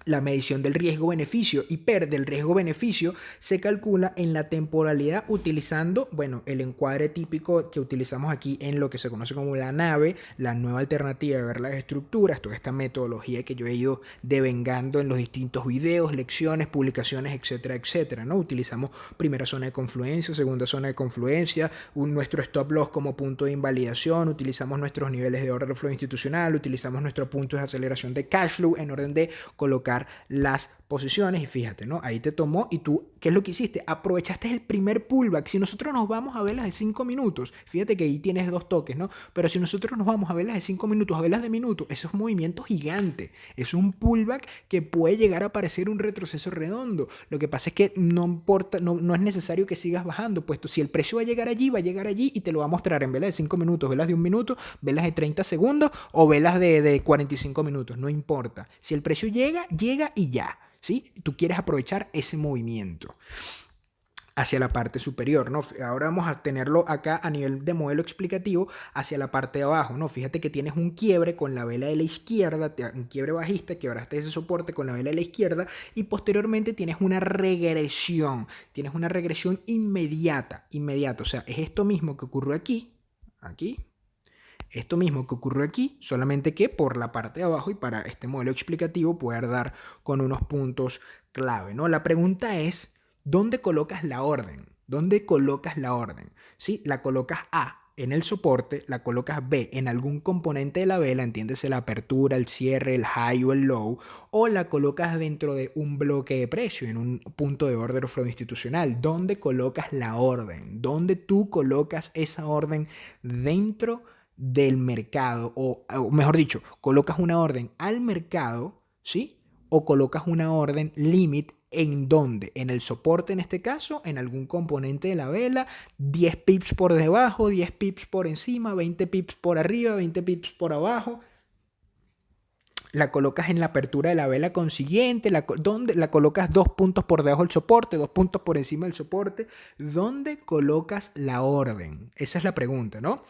La medición del riesgo-beneficio y PER del riesgo-beneficio se calcula en la temporalidad utilizando, bueno, el encuadre típico que utilizamos aquí en lo que se conoce como la nave, la nueva alternativa de ver las estructuras, toda esta metodología que yo he ido devengando en los distintos videos, lecciones, publicaciones, etcétera, etcétera, ¿no? Utilizamos primera zona de confluencia, segunda zona de confluencia, nuestro stop loss como punto de invalidación, utilizamos nuestros niveles de order flow institucional, utilizamos nuestros puntos de aceleración de cash flow en orden de colocar las posiciones y fíjate, ¿no? Ahí te tomó y tú, ¿qué es lo que hiciste? Aprovechaste el primer pullback. Si nosotros nos vamos a velas de 5 minutos, fíjate que ahí tienes dos toques, ¿no? Pero si nosotros nos vamos a velas de 5 minutos, a velas de minutos, eso es un movimiento gigante. Es un pullback que puede llegar a parecer un retroceso redondo. Lo que pasa es que no importa, no es necesario que sigas bajando, puesto si el precio va a llegar allí y te lo va a mostrar en velas de 5 minutos, velas de 1 minuto, velas de 30 segundos o velas de 45 minutos, no importa. Si el precio llega y ya. ¿Sí? Tú quieres aprovechar ese movimiento hacia la parte superior, ¿no? Ahora vamos a tenerlo acá a nivel de modelo explicativo hacia la parte de abajo, ¿no? Fíjate que tienes un quiebre con la vela de la izquierda, un quiebre bajista, quebraste ese soporte con la vela de la izquierda y posteriormente tienes una regresión inmediata, o sea, es esto mismo que ocurrió aquí, esto mismo que ocurrió aquí, solamente que por la parte de abajo y para este modelo explicativo poder dar con unos puntos clave, ¿no? La pregunta es, ¿dónde colocas la orden? ¿Dónde colocas la orden? ¿Sí? La colocas A en el soporte, la colocas B en algún componente de la vela, entiéndese la apertura, el cierre, el high o el low, o la colocas dentro de un bloque de precio, en un punto de order flow institucional. ¿Dónde colocas la orden? ¿Dónde tú colocas esa orden dentro del mercado? O mejor dicho, colocas una orden al mercado, ¿sí? O colocas una orden limit. ¿En dónde? En el soporte, en este caso, en algún componente de la vela, 10 pips por debajo, 10 pips por encima, 20 pips por arriba, 20 pips por abajo. La colocas en la apertura de la vela consiguiente, ¿dónde? La colocas 2 puntos por debajo del soporte, 2 puntos por encima del soporte. ¿Dónde colocas la orden? Esa es la pregunta, ¿no?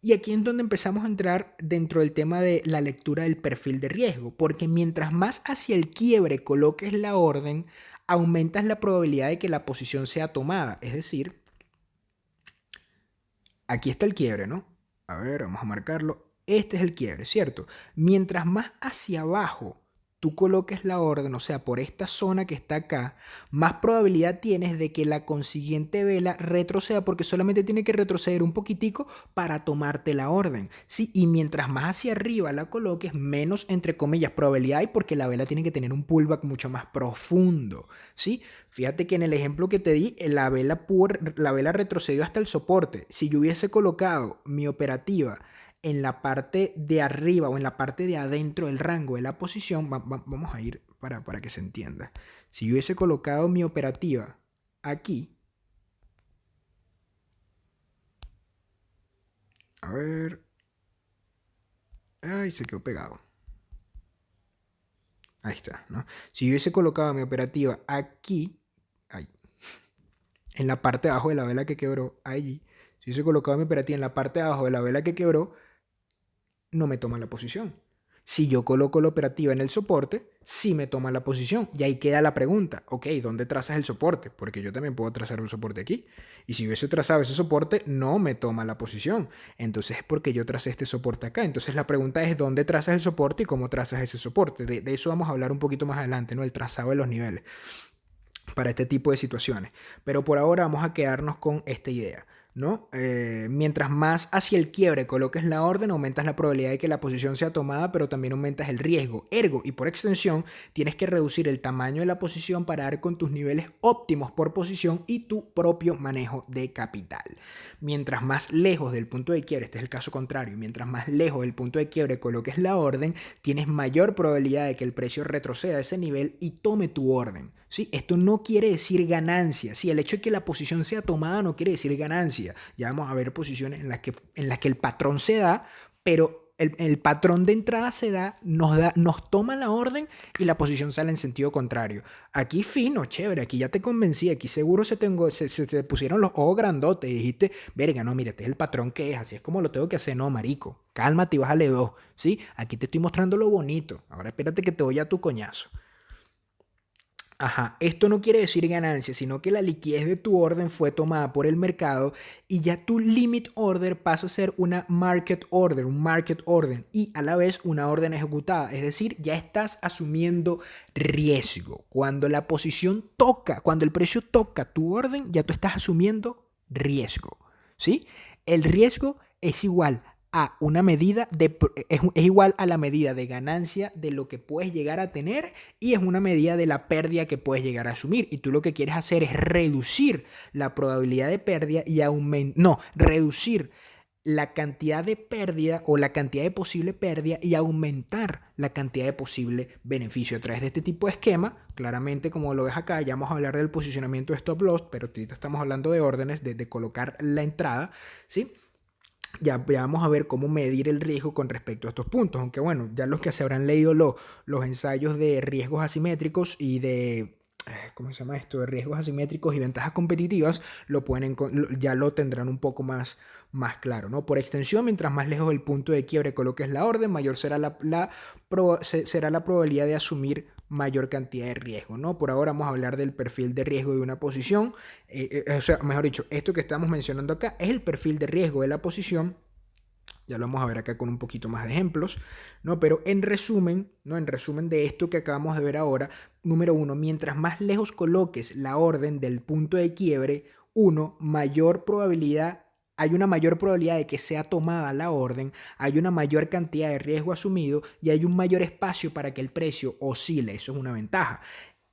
Y aquí es donde empezamos a entrar dentro del tema de la lectura del perfil de riesgo, porque mientras más hacia el quiebre coloques la orden, aumentas la probabilidad de que la posición sea tomada. Es decir, aquí está el quiebre, ¿no? A ver, vamos a marcarlo. Este es el quiebre, ¿cierto? Mientras más hacia abajo tú coloques la orden, o sea, por esta zona que está acá, más probabilidad tienes de que la consiguiente vela retroceda, porque solamente tiene que retroceder un poquitico para tomarte la orden, ¿sí? Y mientras más hacia arriba la coloques, menos, entre comillas, probabilidad hay, porque la vela tiene que tener un pullback mucho más profundo, ¿sí? Fíjate que en el ejemplo que te di, la vela retrocedió hasta el soporte. Si yo hubiese colocado mi operativa en la parte de arriba o en la parte de adentro del rango de la posición, vamos a ir para que se entienda. Si yo hubiese colocado mi operativa aquí, a ver, ay, se quedó pegado. Ahí está, ¿no? Si yo hubiese colocado mi operativa aquí, ahí, en la parte de abajo de la vela que quebró, allí, si hubiese colocado mi operativa en la parte de abajo de la vela que quebró, no me toma la posición. Si yo coloco la operativa en el soporte, sí me toma la posición. Y ahí queda la pregunta, ok, ¿dónde trazas el soporte? Porque yo también puedo trazar un soporte aquí. Y si hubiese trazado ese soporte, no me toma la posición. Entonces es porque yo tracé este soporte acá. Entonces la pregunta es, ¿dónde trazas el soporte y cómo trazas ese soporte? De eso vamos a hablar un poquito más adelante, ¿no? El trazado de los niveles para este tipo de situaciones. Pero por ahora vamos a quedarnos con esta idea, ¿no? Mientras más hacia el quiebre coloques la orden, aumentas la probabilidad de que la posición sea tomada, pero también aumentas el riesgo. Ergo, y por extensión, tienes que reducir el tamaño de la posición para dar con tus niveles óptimos por posición y tu propio manejo de capital. Mientras más lejos del punto de quiebre, este es el caso contrario, mientras más lejos del punto de quiebre coloques la orden, tienes mayor probabilidad de que el precio retroceda a ese nivel y tome tu orden. ¿Sí? Esto no quiere decir ganancia. ¿Sí? El hecho de que la posición sea tomada no quiere decir ganancia. Ya vamos a ver posiciones en las que el patrón se da, pero el patrón de entrada nos toma la orden y la posición sale en sentido contrario. Aquí fino, chévere, aquí ya te convencí, aquí seguro se te pusieron los ojos grandotes y dijiste, verga, no, mire, este es el patrón que es, así es como lo tengo que hacer, no, marico, cálmate y bájale dos, ¿sí? Aquí te estoy mostrando lo bonito, ahora espérate que te doy a tu coñazo. Ajá, esto no quiere decir ganancia, sino que la liquidez de tu orden fue tomada por el mercado y ya tu limit order pasa a ser una market order, un market order y a la vez una orden ejecutada. Es decir, ya estás asumiendo riesgo. Cuando la posición toca, cuando el precio toca tu orden, ya tú estás asumiendo riesgo. ¿Sí? El riesgo es igual a una medida es igual a la medida de ganancia de lo que puedes llegar a tener y es una medida de la pérdida que puedes llegar a asumir. Y tú lo que quieres hacer es reducir la probabilidad de pérdida y reducir la cantidad de pérdida o la cantidad de posible pérdida y aumentar la cantidad de posible beneficio a través de este tipo de esquema. Claramente, como lo ves acá, ya vamos a hablar del posicionamiento de stop loss, pero ahorita estamos hablando de órdenes, de colocar la entrada, ¿sí? Ya vamos a ver cómo medir el riesgo con respecto a estos puntos, aunque bueno, ya los que se habrán leído los ensayos de riesgos asimétricos y de, ¿cómo se llama esto? De riesgos asimétricos y ventajas competitivas, ya lo tendrán un poco más claro, ¿no? Por extensión, mientras más lejos del punto de quiebre coloques la orden, mayor será será la probabilidad de asumir mayor cantidad de riesgo, ¿no? Por ahora vamos a hablar del perfil de riesgo de una posición, o sea, mejor dicho, esto que estamos mencionando acá es el perfil de riesgo de la posición. Ya lo vamos a ver acá con un poquito más de ejemplos, ¿no? Pero en resumen, ¿no? En resumen de esto que acabamos de ver ahora, número uno, mientras más lejos coloques la orden del punto de quiebre, hay una mayor probabilidad de que sea tomada la orden, hay una mayor cantidad de riesgo asumido y hay un mayor espacio para que el precio oscile. Eso es una ventaja.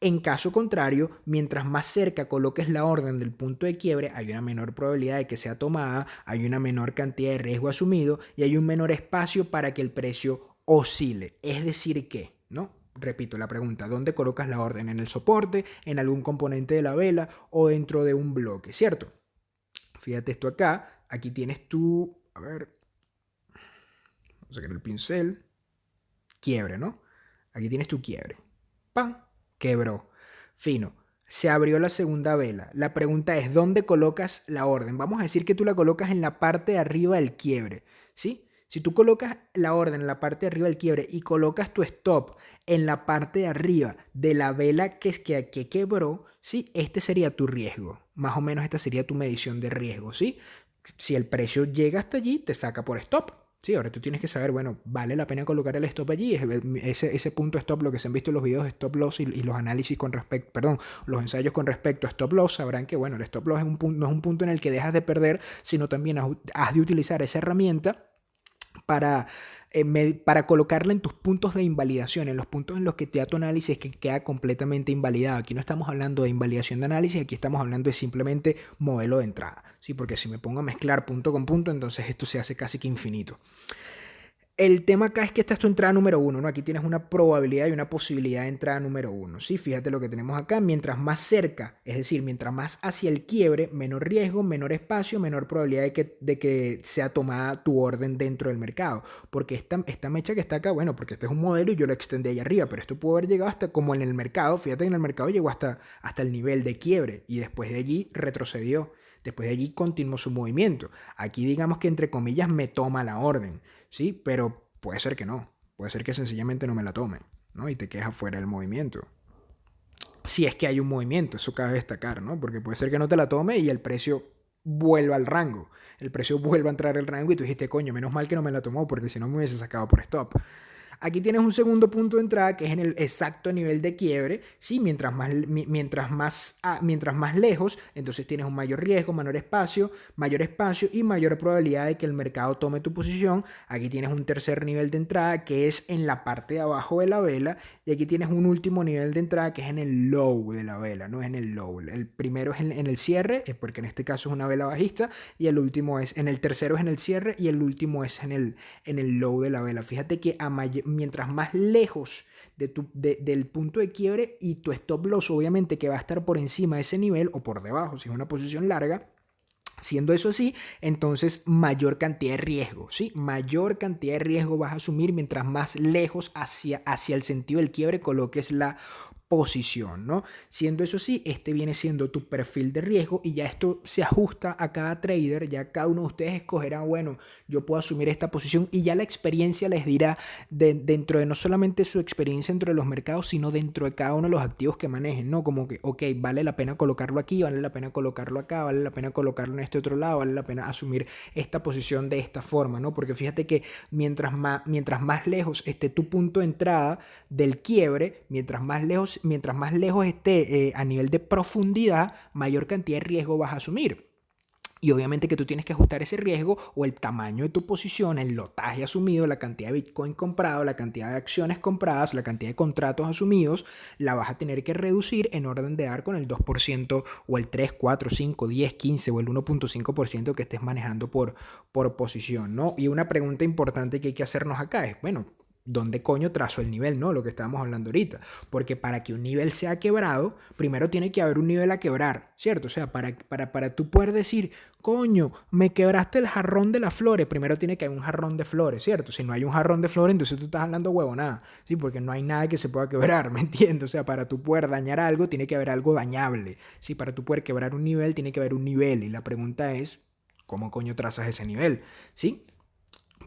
En caso contrario, mientras más cerca coloques la orden del punto de quiebre, hay una menor probabilidad de que sea tomada, hay una menor cantidad de riesgo asumido y hay un menor espacio para que el precio oscile. Es decir, que, ¿no? Repito la pregunta, ¿dónde colocas la orden? ¿En el soporte, en algún componente de la vela o dentro de un bloque? ¿Cierto? Fíjate esto acá, aquí tienes tu, a ver, vamos a sacar el pincel, quiebre, ¿no? Aquí tienes tu quiebre. ¡Pam! Quebró. Fino. Se abrió la segunda vela. La pregunta es, ¿dónde colocas la orden? Vamos a decir que tú la colocas en la parte de arriba del quiebre, ¿sí? Si tú colocas la orden en la parte de arriba del quiebre y colocas tu stop en la parte de arriba de la vela que quebró, ¿sí? Este sería tu riesgo. Más o menos esta sería tu medición de riesgo, ¿sí? Si el precio llega hasta allí, te saca por stop. Sí, ahora tú tienes que saber, bueno, vale la pena colocar el stop allí. Ese punto stop, lo que se han visto en los videos de stop loss y los análisis con respecto, perdón, los ensayos con respecto a stop loss, sabrán que, bueno, el stop loss no es un punto en el que dejas de perder, sino también has de utilizar esa herramienta para, para colocarla en tus puntos de invalidación, en los puntos en los que ya tu análisis que queda completamente invalidado. Aquí no estamos hablando de invalidación de análisis, aquí estamos hablando de simplemente modelo de entrada, ¿sí? Porque si me pongo a mezclar punto con punto, entonces esto se hace casi que infinito. El tema acá es que esta es tu entrada número uno, ¿no? Aquí tienes una probabilidad y una posibilidad de entrada número uno, ¿sí? Fíjate lo que tenemos acá. Mientras más cerca, es decir, mientras más hacia el quiebre, menor riesgo, menor espacio, menor probabilidad de que sea tomada tu orden dentro del mercado. Porque esta mecha que está acá, bueno, porque este es un modelo y yo lo extendí allá arriba, pero esto pudo haber llegado hasta como en el mercado. Fíjate que en el mercado llegó hasta el nivel de quiebre y después de allí retrocedió. Después de allí continuó su movimiento. Aquí digamos que entre comillas me toma la orden, ¿sí? Pero puede ser que no. Puede ser que sencillamente no me la tome, ¿no? Y te quedes afuera del movimiento. Si es que hay un movimiento, eso cabe destacar, ¿no? Porque puede ser que no te la tome y el precio vuelva al rango. El precio vuelva a entrar al rango y tú dijiste, coño, menos mal que no me la tomó porque si no me hubiese sacado por stop. Aquí tienes un segundo punto de entrada que es en el exacto nivel de quiebre, ¿sí? Mientras más lejos, entonces tienes un mayor riesgo, mayor espacio y mayor probabilidad de que el mercado tome tu posición. Aquí tienes un tercer nivel de entrada que es en la parte de abajo de la vela y aquí tienes un último nivel de entrada que es en el low de la vela, no es en el low. El primero es en el cierre, porque en este caso es una vela bajista y el tercero es en el cierre y el último es en el low de la vela. Fíjate que mientras más lejos del punto de quiebre y tu stop loss obviamente que va a estar por encima de ese nivel o por debajo si es una posición larga, Siendo eso así, entonces mayor cantidad de riesgo, ¿sí? Mayor cantidad de riesgo vas a asumir mientras más lejos hacia el sentido del quiebre coloques la posición, ¿no? Siendo eso así, este viene siendo tu perfil de riesgo y ya esto se ajusta a cada trader, ya cada uno de ustedes escogerá, bueno, yo puedo asumir esta posición y ya la experiencia les dirá dentro de no solamente su experiencia dentro de los mercados, sino dentro de cada uno de los activos que manejen, ¿no? Como que, ok, vale la pena colocarlo aquí, vale la pena colocarlo acá, vale la pena colocarlo en este otro lado, vale la pena asumir esta posición de esta forma, ¿no? Porque fíjate que mientras más lejos esté tu punto de entrada del quiebre, mientras más lejos esté a nivel de profundidad, mayor cantidad de riesgo vas a asumir. Y obviamente que tú tienes que ajustar ese riesgo o el tamaño de tu posición, el lotaje asumido, la cantidad de Bitcoin comprado, la cantidad de acciones compradas, la cantidad de contratos asumidos, la vas a tener que reducir en orden de dar con el 2% o el 3, 4, 5, 10, 15 o el 1.5% que estés manejando por posición, ¿no? Y una pregunta importante que hay que hacernos acá es, bueno, ¿dónde coño trazo el nivel, no? Lo que estábamos hablando ahorita. Porque para que un nivel sea quebrado, primero tiene que haber un nivel a quebrar, ¿cierto? O sea, para tú poder decir, coño, me quebraste el jarrón de las flores, primero tiene que haber un jarrón de flores, ¿cierto? Si no hay un jarrón de flores, entonces tú estás hablando huevonada, ¿sí? Porque no hay nada que se pueda quebrar, ¿me entiendes? O sea, para tú poder dañar algo, tiene que haber algo dañable, ¿sí? Para tú poder quebrar un nivel, tiene que haber un nivel. Y la pregunta es, ¿cómo coño trazas ese nivel? ¿Sí?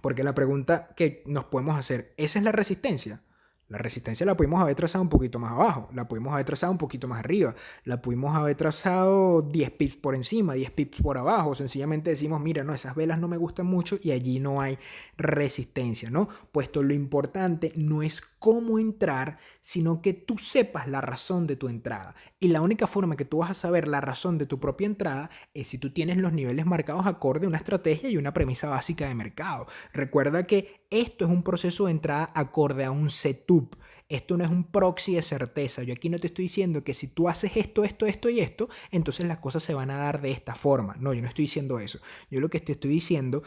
Porque la pregunta que nos podemos hacer, ¿esa es la resistencia? La resistencia la pudimos haber trazado un poquito más abajo, la pudimos haber trazado un poquito más arriba, la pudimos haber trazado 10 pips por encima, 10 pips por abajo. Sencillamente decimos, mira, no, esas velas no me gustan mucho y allí no hay resistencia, ¿no? Puesto lo importante no es cómo entrar, sino que tú sepas la razón de tu entrada. Y la única forma que tú vas a saber la razón de tu propia entrada es si tú tienes los niveles marcados acorde a una estrategia y una premisa básica de mercado. Recuerda que esto es un proceso de entrada acorde a un setup. Esto no es un proxy de certeza. Yo aquí no te estoy diciendo que si tú haces esto y esto, entonces las cosas se van a dar de esta forma. No, yo no estoy diciendo eso. Yo lo que te estoy diciendo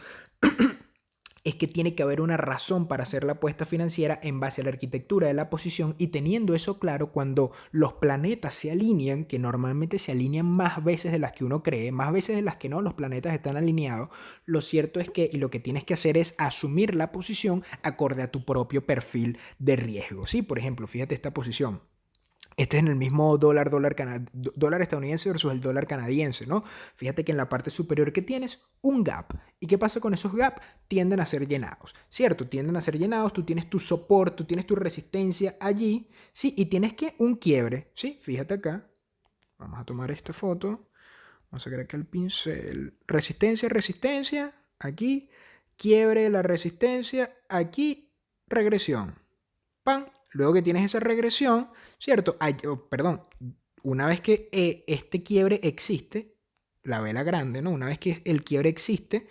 es que tiene que haber una razón para hacer la apuesta financiera en base a la arquitectura de la posición, y teniendo eso claro, cuando los planetas se alinean, que normalmente se alinean más veces de las que uno cree, más veces de las que no, los planetas están alineados, lo cierto es que lo que tienes que hacer es asumir la posición acorde a tu propio perfil de riesgo, ¿sí? Por ejemplo, fíjate esta posición. Este es en el mismo dólar estadounidense versus el dólar canadiense, ¿no? Fíjate que en la parte superior que tienes un gap. ¿Y qué pasa con esos gaps? Tienden a ser llenados, ¿cierto? Tienden a ser llenados, tú tienes tu soporte, tú tienes tu resistencia allí, ¿sí? Y tienes que un quiebre, ¿sí? Fíjate acá. Vamos a tomar esta foto. Vamos a sacar acá el pincel. Resistencia, resistencia, aquí. Quiebre de la resistencia, aquí. Regresión. ¡Pam! Luego que tienes esa regresión, ¿cierto? Perdón, una vez que este quiebre existe, la vela grande, ¿no? Una vez que el quiebre existe,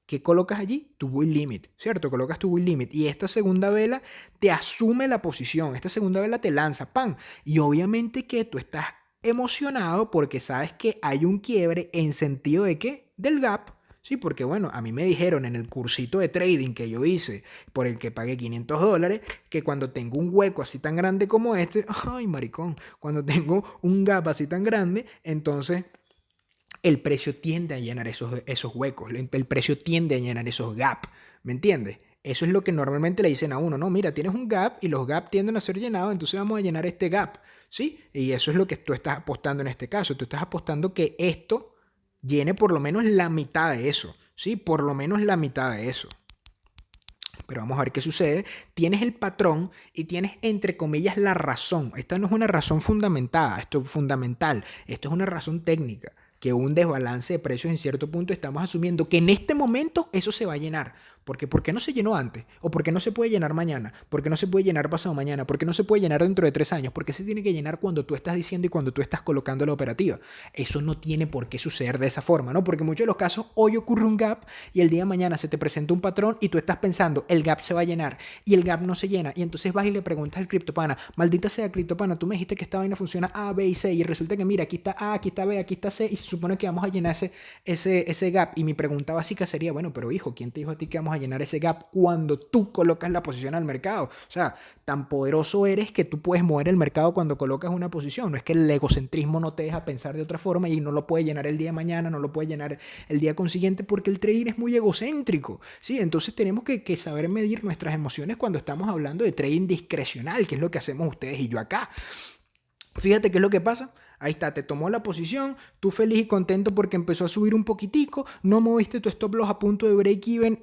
¿qué colocas allí? Tu bull limit, ¿cierto? Colocas tu bull limit y esta segunda vela te asume la posición, esta segunda vela te lanza, ¡pam! Y obviamente que tú estás emocionado porque sabes que hay un quiebre en sentido de ¿qué? Del gap. Sí, porque bueno, a mí me dijeron en el cursito de trading que yo hice, por el que pagué $500, que cuando tengo un hueco así tan grande como este, ay maricón, cuando tengo un gap así tan grande, entonces el precio tiende a llenar esos huecos, el precio tiende a llenar esos gaps, ¿me entiendes? Eso es lo que normalmente le dicen a uno, no, mira, tienes un gap y los gaps tienden a ser llenados, entonces vamos a llenar este gap, ¿sí? Y eso es lo que tú estás apostando en este caso, tú estás apostando que esto llene por lo menos la mitad de eso, ¿sí? Por lo menos la mitad de eso. Pero vamos a ver qué sucede. Tienes el patrón y tienes, entre comillas, la razón. Esta no es una razón fundamentada, esto es fundamental. Esto es una razón técnica, que un desbalance de precios en cierto punto estamos asumiendo que en este momento eso se va a llenar. Porque ¿por qué no se llenó antes? ¿O por qué no se puede llenar mañana? ¿Por qué no se puede llenar pasado mañana? ¿Por qué no se puede llenar dentro de 3 años? ¿Por qué se tiene que llenar cuando tú estás diciendo y cuando tú estás colocando la operativa? Eso no tiene por qué suceder de esa forma, ¿no? Porque en muchos de los casos hoy ocurre un gap y el día de mañana se te presenta un patrón y tú estás pensando, el gap se va a llenar y el gap no se llena. Y entonces vas y le preguntas al criptopana, maldita sea criptopana, tú me dijiste que esta vaina funciona A, B y C y resulta que mira, aquí está A, aquí está B, aquí está C y se supone que vamos a llenar ese gap. Y mi pregunta básica sería, bueno, pero hijo, ¿quién te dijo a ti que vamos a a llenar ese gap cuando tú colocas la posición al mercado. O sea, tan poderoso eres que tú puedes mover el mercado cuando colocas una posición. No es que el egocentrismo no te deja pensar de otra forma y no lo puede llenar el día de mañana, no lo puede llenar el día consiguiente porque el trading es muy egocéntrico, ¿sí? Entonces tenemos que saber medir nuestras emociones cuando estamos hablando de trading discrecional, que es lo que hacemos ustedes y yo acá. Fíjate qué es lo que pasa. Ahí está, te tomó la posición, tú feliz y contento porque empezó a subir un poquitico, no moviste tu stop loss a punto de break even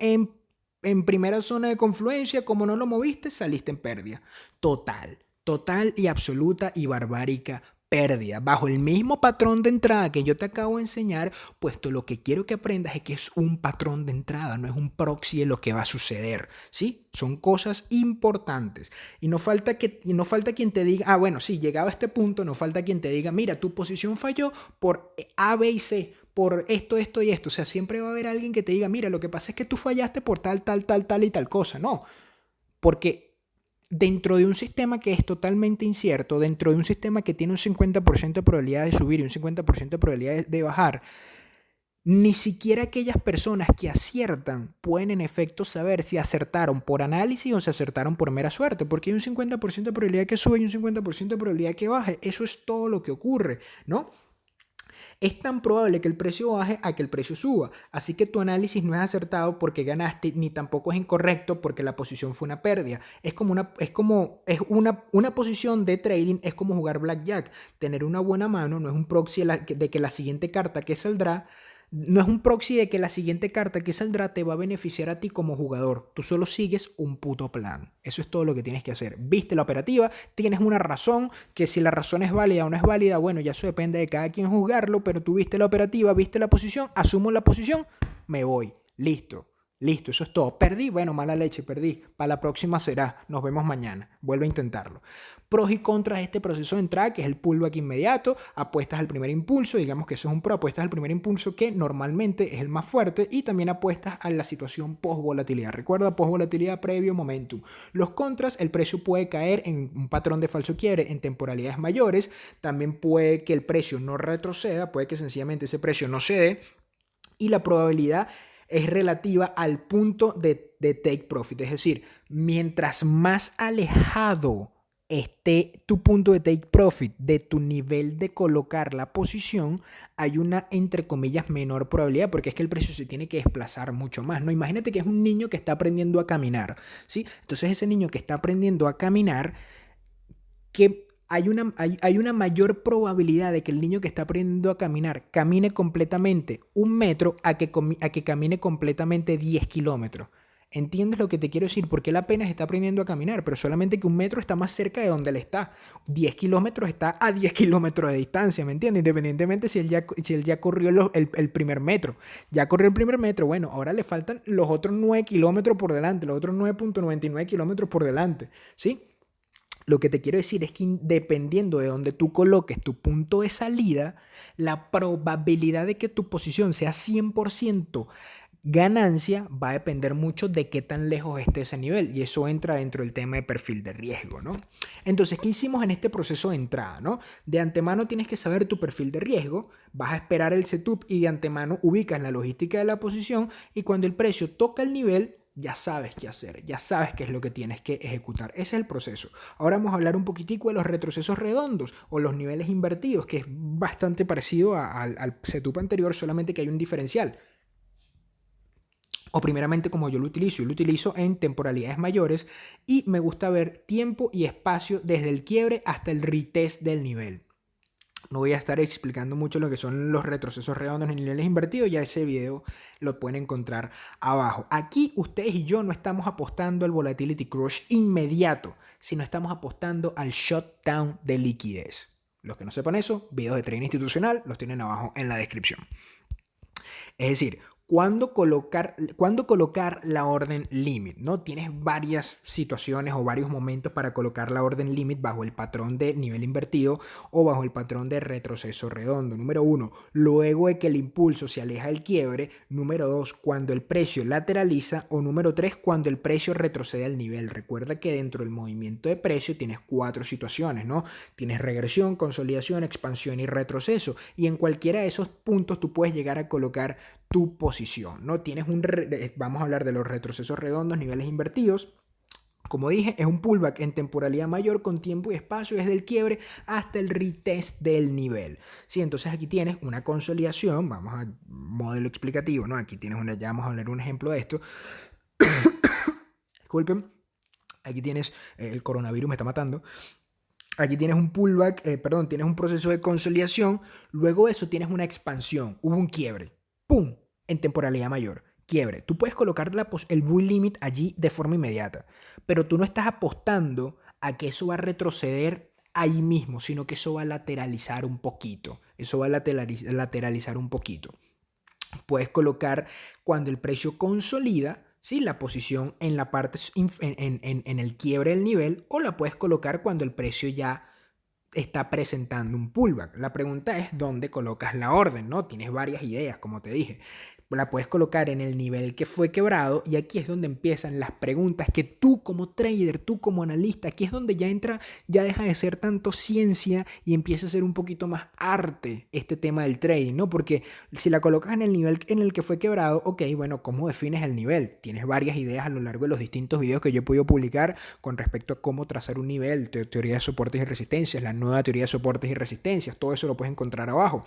en primera zona de confluencia, como no lo moviste, saliste en pérdida. Total y absoluta y barbárica pérdida. Bajo el mismo patrón de entrada que yo te acabo de enseñar, puesto lo que quiero que aprendas es que es un patrón de entrada, no es un proxy de lo que va a suceder, ¿sí? Son cosas importantes. Y no falta quien te diga, bueno, sí, llegado a este punto, no falta quien te diga, mira, tu posición falló por A, B y C, por esto y esto. O sea, siempre va a haber alguien que te diga, mira, lo que pasa es que tú fallaste por tal y tal cosa. No, porque dentro de un sistema que es totalmente incierto, dentro de un sistema que tiene un 50% de probabilidad de subir y un 50% de probabilidad de bajar, ni siquiera aquellas personas que aciertan pueden en efecto saber si acertaron por análisis o si acertaron por mera suerte, porque hay un 50% de probabilidad que sube y un 50% de probabilidad que baje. Eso es todo lo que ocurre, ¿no? Es tan probable que el precio baje a que el precio suba. Así que tu análisis no es acertado porque ganaste, ni tampoco es incorrecto porque la posición fue una pérdida. Una posición de trading es como jugar blackjack. Tener una buena mano no es un proxy de que la siguiente carta que saldrá. No es un proxy de que la siguiente carta que saldrá te va a beneficiar a ti como jugador. Tú solo sigues un puto plan. Eso es todo lo que tienes que hacer. Viste la operativa, tienes una razón, que si la razón es válida o no es válida, bueno, ya eso depende de cada quien juzgarlo, pero tú viste la operativa, viste la posición, asumo la posición, me voy. Listo, eso es todo. Perdí, bueno, mala leche, perdí. Para la próxima será. Nos vemos mañana. Vuelve a intentarlo. Pros y contras de este proceso de entrada, que es el pullback inmediato, apuestas al primer impulso, digamos que eso es un pro, apuestas al primer impulso que normalmente es el más fuerte y también apuestas a la situación post-volatilidad. Recuerda, post-volatilidad previo momentum. Los contras, el precio puede caer en un patrón de falso quiebre en temporalidades mayores, también puede que el precio no retroceda, puede que sencillamente ese precio no se dé y la probabilidad es relativa al punto de take profit. Es decir, mientras más alejado esté tu punto de take profit de tu nivel de colocar la posición, hay una, entre comillas, menor probabilidad, porque es que el precio se tiene que desplazar mucho más, ¿no? Imagínate que es un niño que está aprendiendo a caminar, ¿sí? Entonces ese niño que está aprendiendo a caminar, que hay una mayor probabilidad de que el niño que está aprendiendo a caminar camine completamente 1 metro a que camine completamente 10 kilómetros. ¿Entiendes lo que te quiero decir? Porque él apenas está aprendiendo a caminar, pero solamente que 1 metro está más cerca de donde él está. 10 kilómetros está a 10 kilómetros de distancia, ¿me entiendes? Independientemente si él ya corrió el primer metro. Ya corrió el primer metro, bueno, ahora le faltan los otros 9 kilómetros por delante, los otros 9.99 kilómetros por delante, ¿sí? Lo que te quiero decir es que dependiendo de donde tú coloques tu punto de salida, la probabilidad de que tu posición sea 100% ganancia va a depender mucho de qué tan lejos esté ese nivel. Y eso entra dentro del tema de perfil de riesgo, ¿no? Entonces, ¿qué hicimos en este proceso de entrada, ¿no? De antemano tienes que saber tu perfil de riesgo, vas a esperar el setup y de antemano ubicas la logística de la posición y cuando el precio toca el nivel, ya sabes qué hacer, ya sabes qué es lo que tienes que ejecutar. Ese es el proceso. Ahora vamos a hablar un poquitico de los retrocesos redondos o los niveles invertidos, que es bastante parecido al setup anterior, solamente que hay un diferencial. O primeramente como yo lo utilizo en temporalidades mayores y me gusta ver tiempo y espacio desde el quiebre hasta el retest del nivel. No voy a estar explicando mucho lo que son los retrocesos redondos en niveles invertidos, ya ese video lo pueden encontrar abajo. Aquí ustedes y yo no estamos apostando al volatility crush inmediato, sino estamos apostando al shutdown de liquidez. Los que no sepan eso, videos de trading institucional los tienen abajo en la descripción. Es decir, ¿cuándo colocar la orden limit? ¿No? Tienes varias situaciones o varios momentos para colocar la orden limit bajo el patrón de nivel invertido o bajo el patrón de retroceso redondo. Número 1, luego de que el impulso se aleja del quiebre. Número 2, cuando el precio lateraliza. O número 3, cuando el precio retrocede al nivel. Recuerda que dentro del movimiento de precio tienes 4 situaciones, ¿no? Tienes regresión, consolidación, expansión y retroceso. Y en cualquiera de esos puntos tú puedes llegar a colocar tu posición, ¿no? Vamos a hablar de los retrocesos redondos, niveles invertidos. Como dije, es un pullback en temporalidad mayor con tiempo y espacio desde el quiebre hasta el retest del nivel. Sí, entonces aquí tienes una consolidación, vamos a modelo explicativo, ¿no? Aquí tienes ya vamos a hablar un ejemplo de esto. Disculpen, aquí tienes, el coronavirus me está matando. Aquí tienes un pullback, tienes un proceso de consolidación, luego de eso tienes una expansión, hubo un quiebre, ¡pum!, en temporalidad mayor. Quiebre. Tú puedes colocar el bull limit allí de forma inmediata, pero tú no estás apostando a que eso va a retroceder ahí mismo, sino que eso va a lateralizar un poquito. Eso va a lateralizar un poquito. Puedes colocar cuando el precio consolida, ¿sí?, la posición en la parte en el quiebre del nivel, o la puedes colocar cuando el precio ya está presentando un pullback. La pregunta es dónde colocas la orden, ¿no? Tienes varias ideas, como te dije. La puedes colocar en el nivel que fue quebrado, y aquí es donde empiezan las preguntas que tú como trader, tú como analista, aquí es donde ya deja de ser tanto ciencia y empieza a ser un poquito más arte este tema del trading, ¿no? Porque si la colocas en el nivel en el que fue quebrado, ok, bueno, ¿cómo defines el nivel? Tienes varias ideas a lo largo de los distintos videos que yo he podido publicar con respecto a cómo trazar un nivel, teoría de soportes y resistencias, la nueva teoría de soportes y resistencias, todo eso lo puedes encontrar abajo.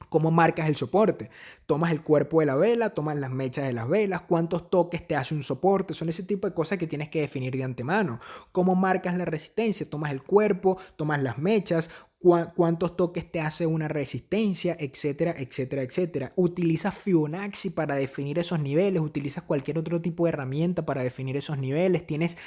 ¿Cómo marcas el soporte? Tomas el cuerpo de la vela, tomas las mechas de las velas, cuántos toques te hace un soporte, son ese tipo de cosas que tienes que definir de antemano. ¿Cómo marcas la resistencia? Tomas el cuerpo, tomas las mechas, cuántos toques te hace una resistencia, etcétera, etcétera, etcétera. Utilizas Fibonacci para definir esos niveles, utilizas cualquier otro tipo de herramienta para definir esos niveles, tienes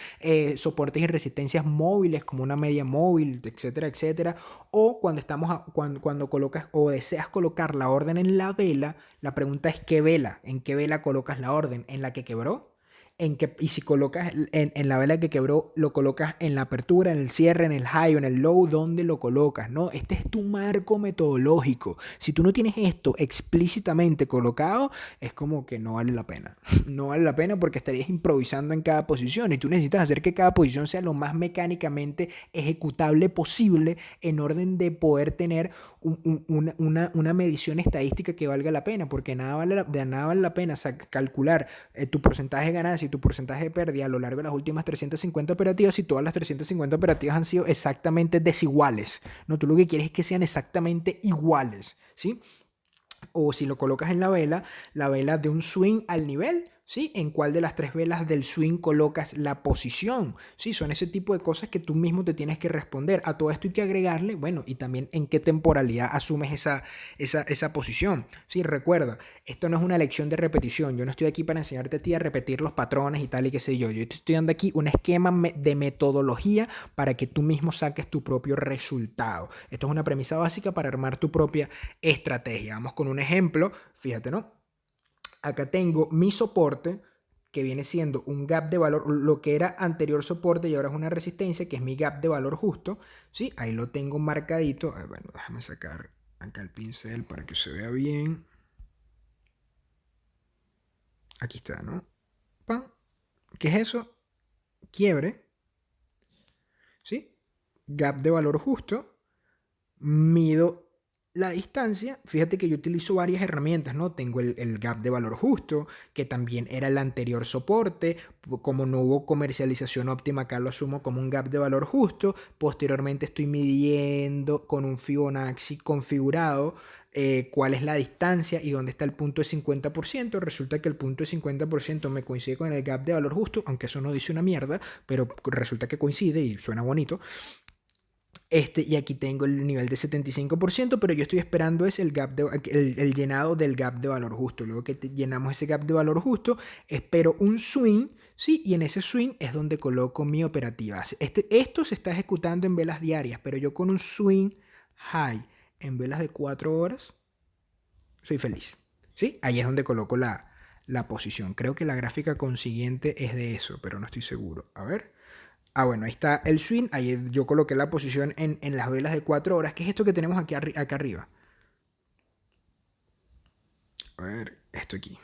soportes y resistencias móviles como una media móvil, etcétera, etcétera. O cuando colocas o deseas colocar la orden en la vela, la pregunta es ¿qué vela? ¿En qué vela colocas la orden? ¿En la que quebró? Y si colocas en la vela que quebró, lo colocas en la apertura, en el cierre, en el high o en el low, ¿dónde lo colocas? ¿No? Este es tu marco metodológico. Si tú no tienes esto explícitamente colocado, es como que no vale la pena. No vale la pena porque estarías improvisando en cada posición, y tú necesitas hacer que cada posición sea lo más mecánicamente ejecutable posible en orden de poder tener una medición estadística que valga la pena, porque de nada vale la pena calcular tu porcentaje de ganancia y tu porcentaje de pérdida a lo largo de las últimas 350 operativas si todas las 350 operativas han sido exactamente desiguales. No, tú lo que quieres es que sean exactamente iguales, ¿sí? O si lo colocas en la vela de un swing al nivel, ¿sí? ¿En cuál de las tres velas del swing colocas la posición? ¿Sí? Son ese tipo de cosas que tú mismo te tienes que responder. A todo esto hay que agregarle, bueno, y también en qué temporalidad asumes esa posición. ¿Sí? Recuerda, esto no es una lección de repetición. Yo no estoy aquí para enseñarte a ti a repetir los patrones y tal y qué sé yo. Yo te estoy dando aquí un esquema de metodología para que tú mismo saques tu propio resultado. Esto es una premisa básica para armar tu propia estrategia. Vamos con un ejemplo. Fíjate, ¿no? Acá tengo mi soporte, que viene siendo un gap de valor, lo que era anterior soporte y ahora es una resistencia, que es mi gap de valor justo, ¿sí? Ahí lo tengo marcadito. Bueno, déjame sacar acá el pincel para que se vea bien. Aquí está, ¿no? ¡Pam! ¿Qué es eso? Quiebre, ¿sí? Gap de valor justo. Mido la distancia. Fíjate que yo utilizo varias herramientas, ¿no? Tengo el gap de valor justo, que también era el anterior soporte. Como no hubo comercialización óptima, acá lo asumo como un gap de valor justo. Posteriormente estoy midiendo con un Fibonacci configurado cuál es la distancia y dónde está el punto de 50%. Resulta que el punto de 50% me coincide con el gap de valor justo, aunque eso no dice una mierda, pero resulta que coincide y suena bonito. Y aquí tengo el nivel de 75%, pero yo estoy esperando es el llenado del gap de valor justo. Luego que llenamos ese gap de valor justo, espero un swing, ¿sí? Y en ese swing es donde coloco mi operativa. Esto se está ejecutando en velas diarias, pero yo con un swing high en velas de 4 horas, soy feliz, ¿sí? Ahí es donde coloco la posición. Creo que la gráfica consiguiente es de eso, pero no estoy seguro. A ver. Bueno, ahí está el swing. Ahí yo coloqué la posición en las velas de 4 horas. ¿Qué es esto que tenemos acá arriba? A ver, esto aquí.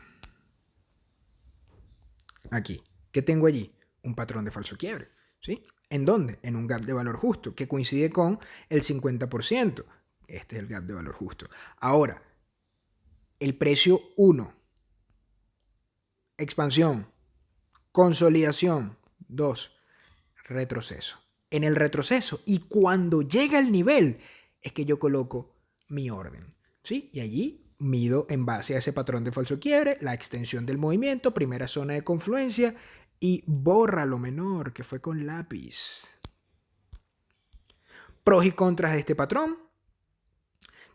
Aquí. ¿Qué tengo allí? Un patrón de falso quiebre. ¿Sí? ¿En dónde? En un gap de valor justo, que coincide con el 50%. Este es el gap de valor justo. Ahora, El precio 1, expansión, consolidación, 2, retroceso. En el retroceso y cuando llega el nivel es que yo coloco mi orden, ¿sí? Y allí mido en base a ese patrón de falso quiebre, la extensión del movimiento, primera zona de confluencia y borra lo menor que fue con lápiz. Pros y contras de este patrón.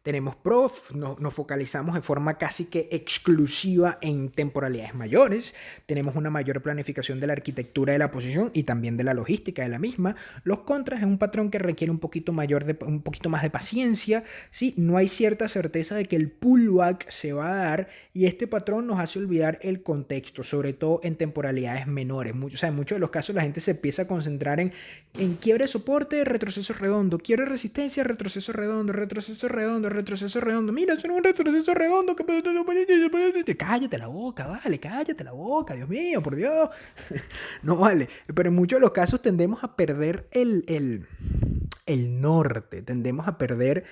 Tenemos pros, nos focalizamos de forma casi que exclusiva en temporalidades mayores, tenemos una mayor planificación de la arquitectura de la posición y también de la logística de la misma. Los contras es un patrón que requiere un poquito más de paciencia, ¿sí? No hay cierta certeza de que el pullback se va a dar y este patrón nos hace olvidar el contexto, sobre todo en temporalidades menores. En muchos de los casos la gente se empieza a concentrar en quiebre soporte, retroceso redondo, quiebre resistencia, retroceso redondo, retroceso redondo. Mira, eso no es un retroceso redondo. Cállate la boca, vale, cállate la boca, Dios mío, por Dios. No vale, pero en muchos de los casos tendemos a perder el norte, tendemos a perder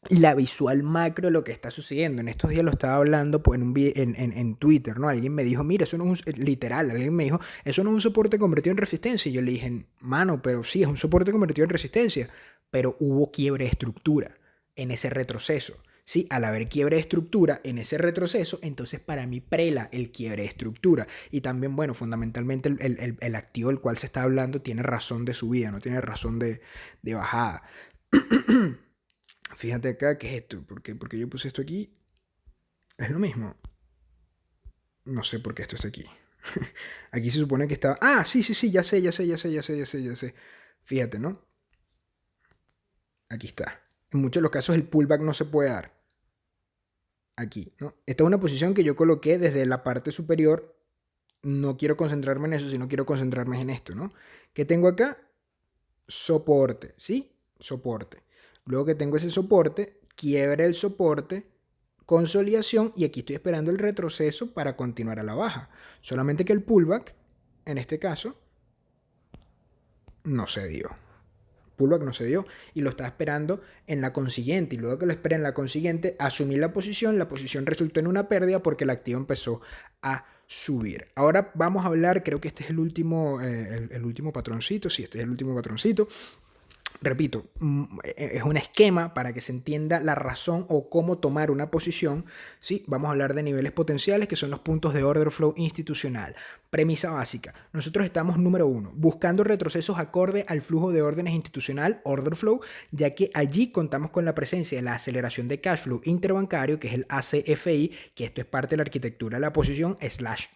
la visual macro de lo que está sucediendo. En estos días lo estaba hablando pues, en Twitter, ¿no? Alguien me dijo, mira, eso no es literal, alguien me dijo, eso no es un soporte convertido en resistencia. Y yo le dije, mano, pero sí, es un soporte convertido en resistencia, pero hubo quiebre de estructura en ese retroceso. Sí, al haber quiebre de estructura en ese retroceso, entonces para mí prela el quiebre de estructura. Y también, bueno, fundamentalmente el activo del cual se está hablando tiene razón de subida, no tiene razón de bajada. Fíjate acá, ¿qué es esto? ¿Por qué yo puse esto aquí? Es lo mismo. No sé por qué esto está aquí. Aquí se supone que estaba... Ah, sí, ya sé. Fíjate, ¿no? Aquí está. En muchos de los casos el pullback no se puede dar. Aquí, ¿no? Esta es una posición que yo coloqué desde la parte superior. No quiero concentrarme en eso, sino quiero concentrarme en esto, ¿no? ¿Qué tengo acá? Soporte, ¿sí? Soporte. Luego que tengo ese soporte, quiebre el soporte, consolidación y aquí estoy esperando el retroceso para continuar a la baja. Solamente que el pullback, en este caso, no se dio. Pullback no se dio y lo estaba esperando en la consiguiente y luego que lo esperé en la consiguiente asumí la posición resultó en una pérdida porque el activo empezó a subir. Ahora vamos a hablar, creo que este es el último patroncito, sí, este es el último patroncito. Repito, es un esquema para que se entienda la razón o cómo tomar una posición, ¿sí? Vamos a hablar de niveles potenciales, que son los puntos de order flow institucional. Premisa básica. Nosotros estamos, número 1, buscando retrocesos acorde al flujo de órdenes institucional, order flow, ya que allí contamos con la presencia de la aceleración de cash flow interbancario, que es el ACFI, que esto es parte de la arquitectura de la posición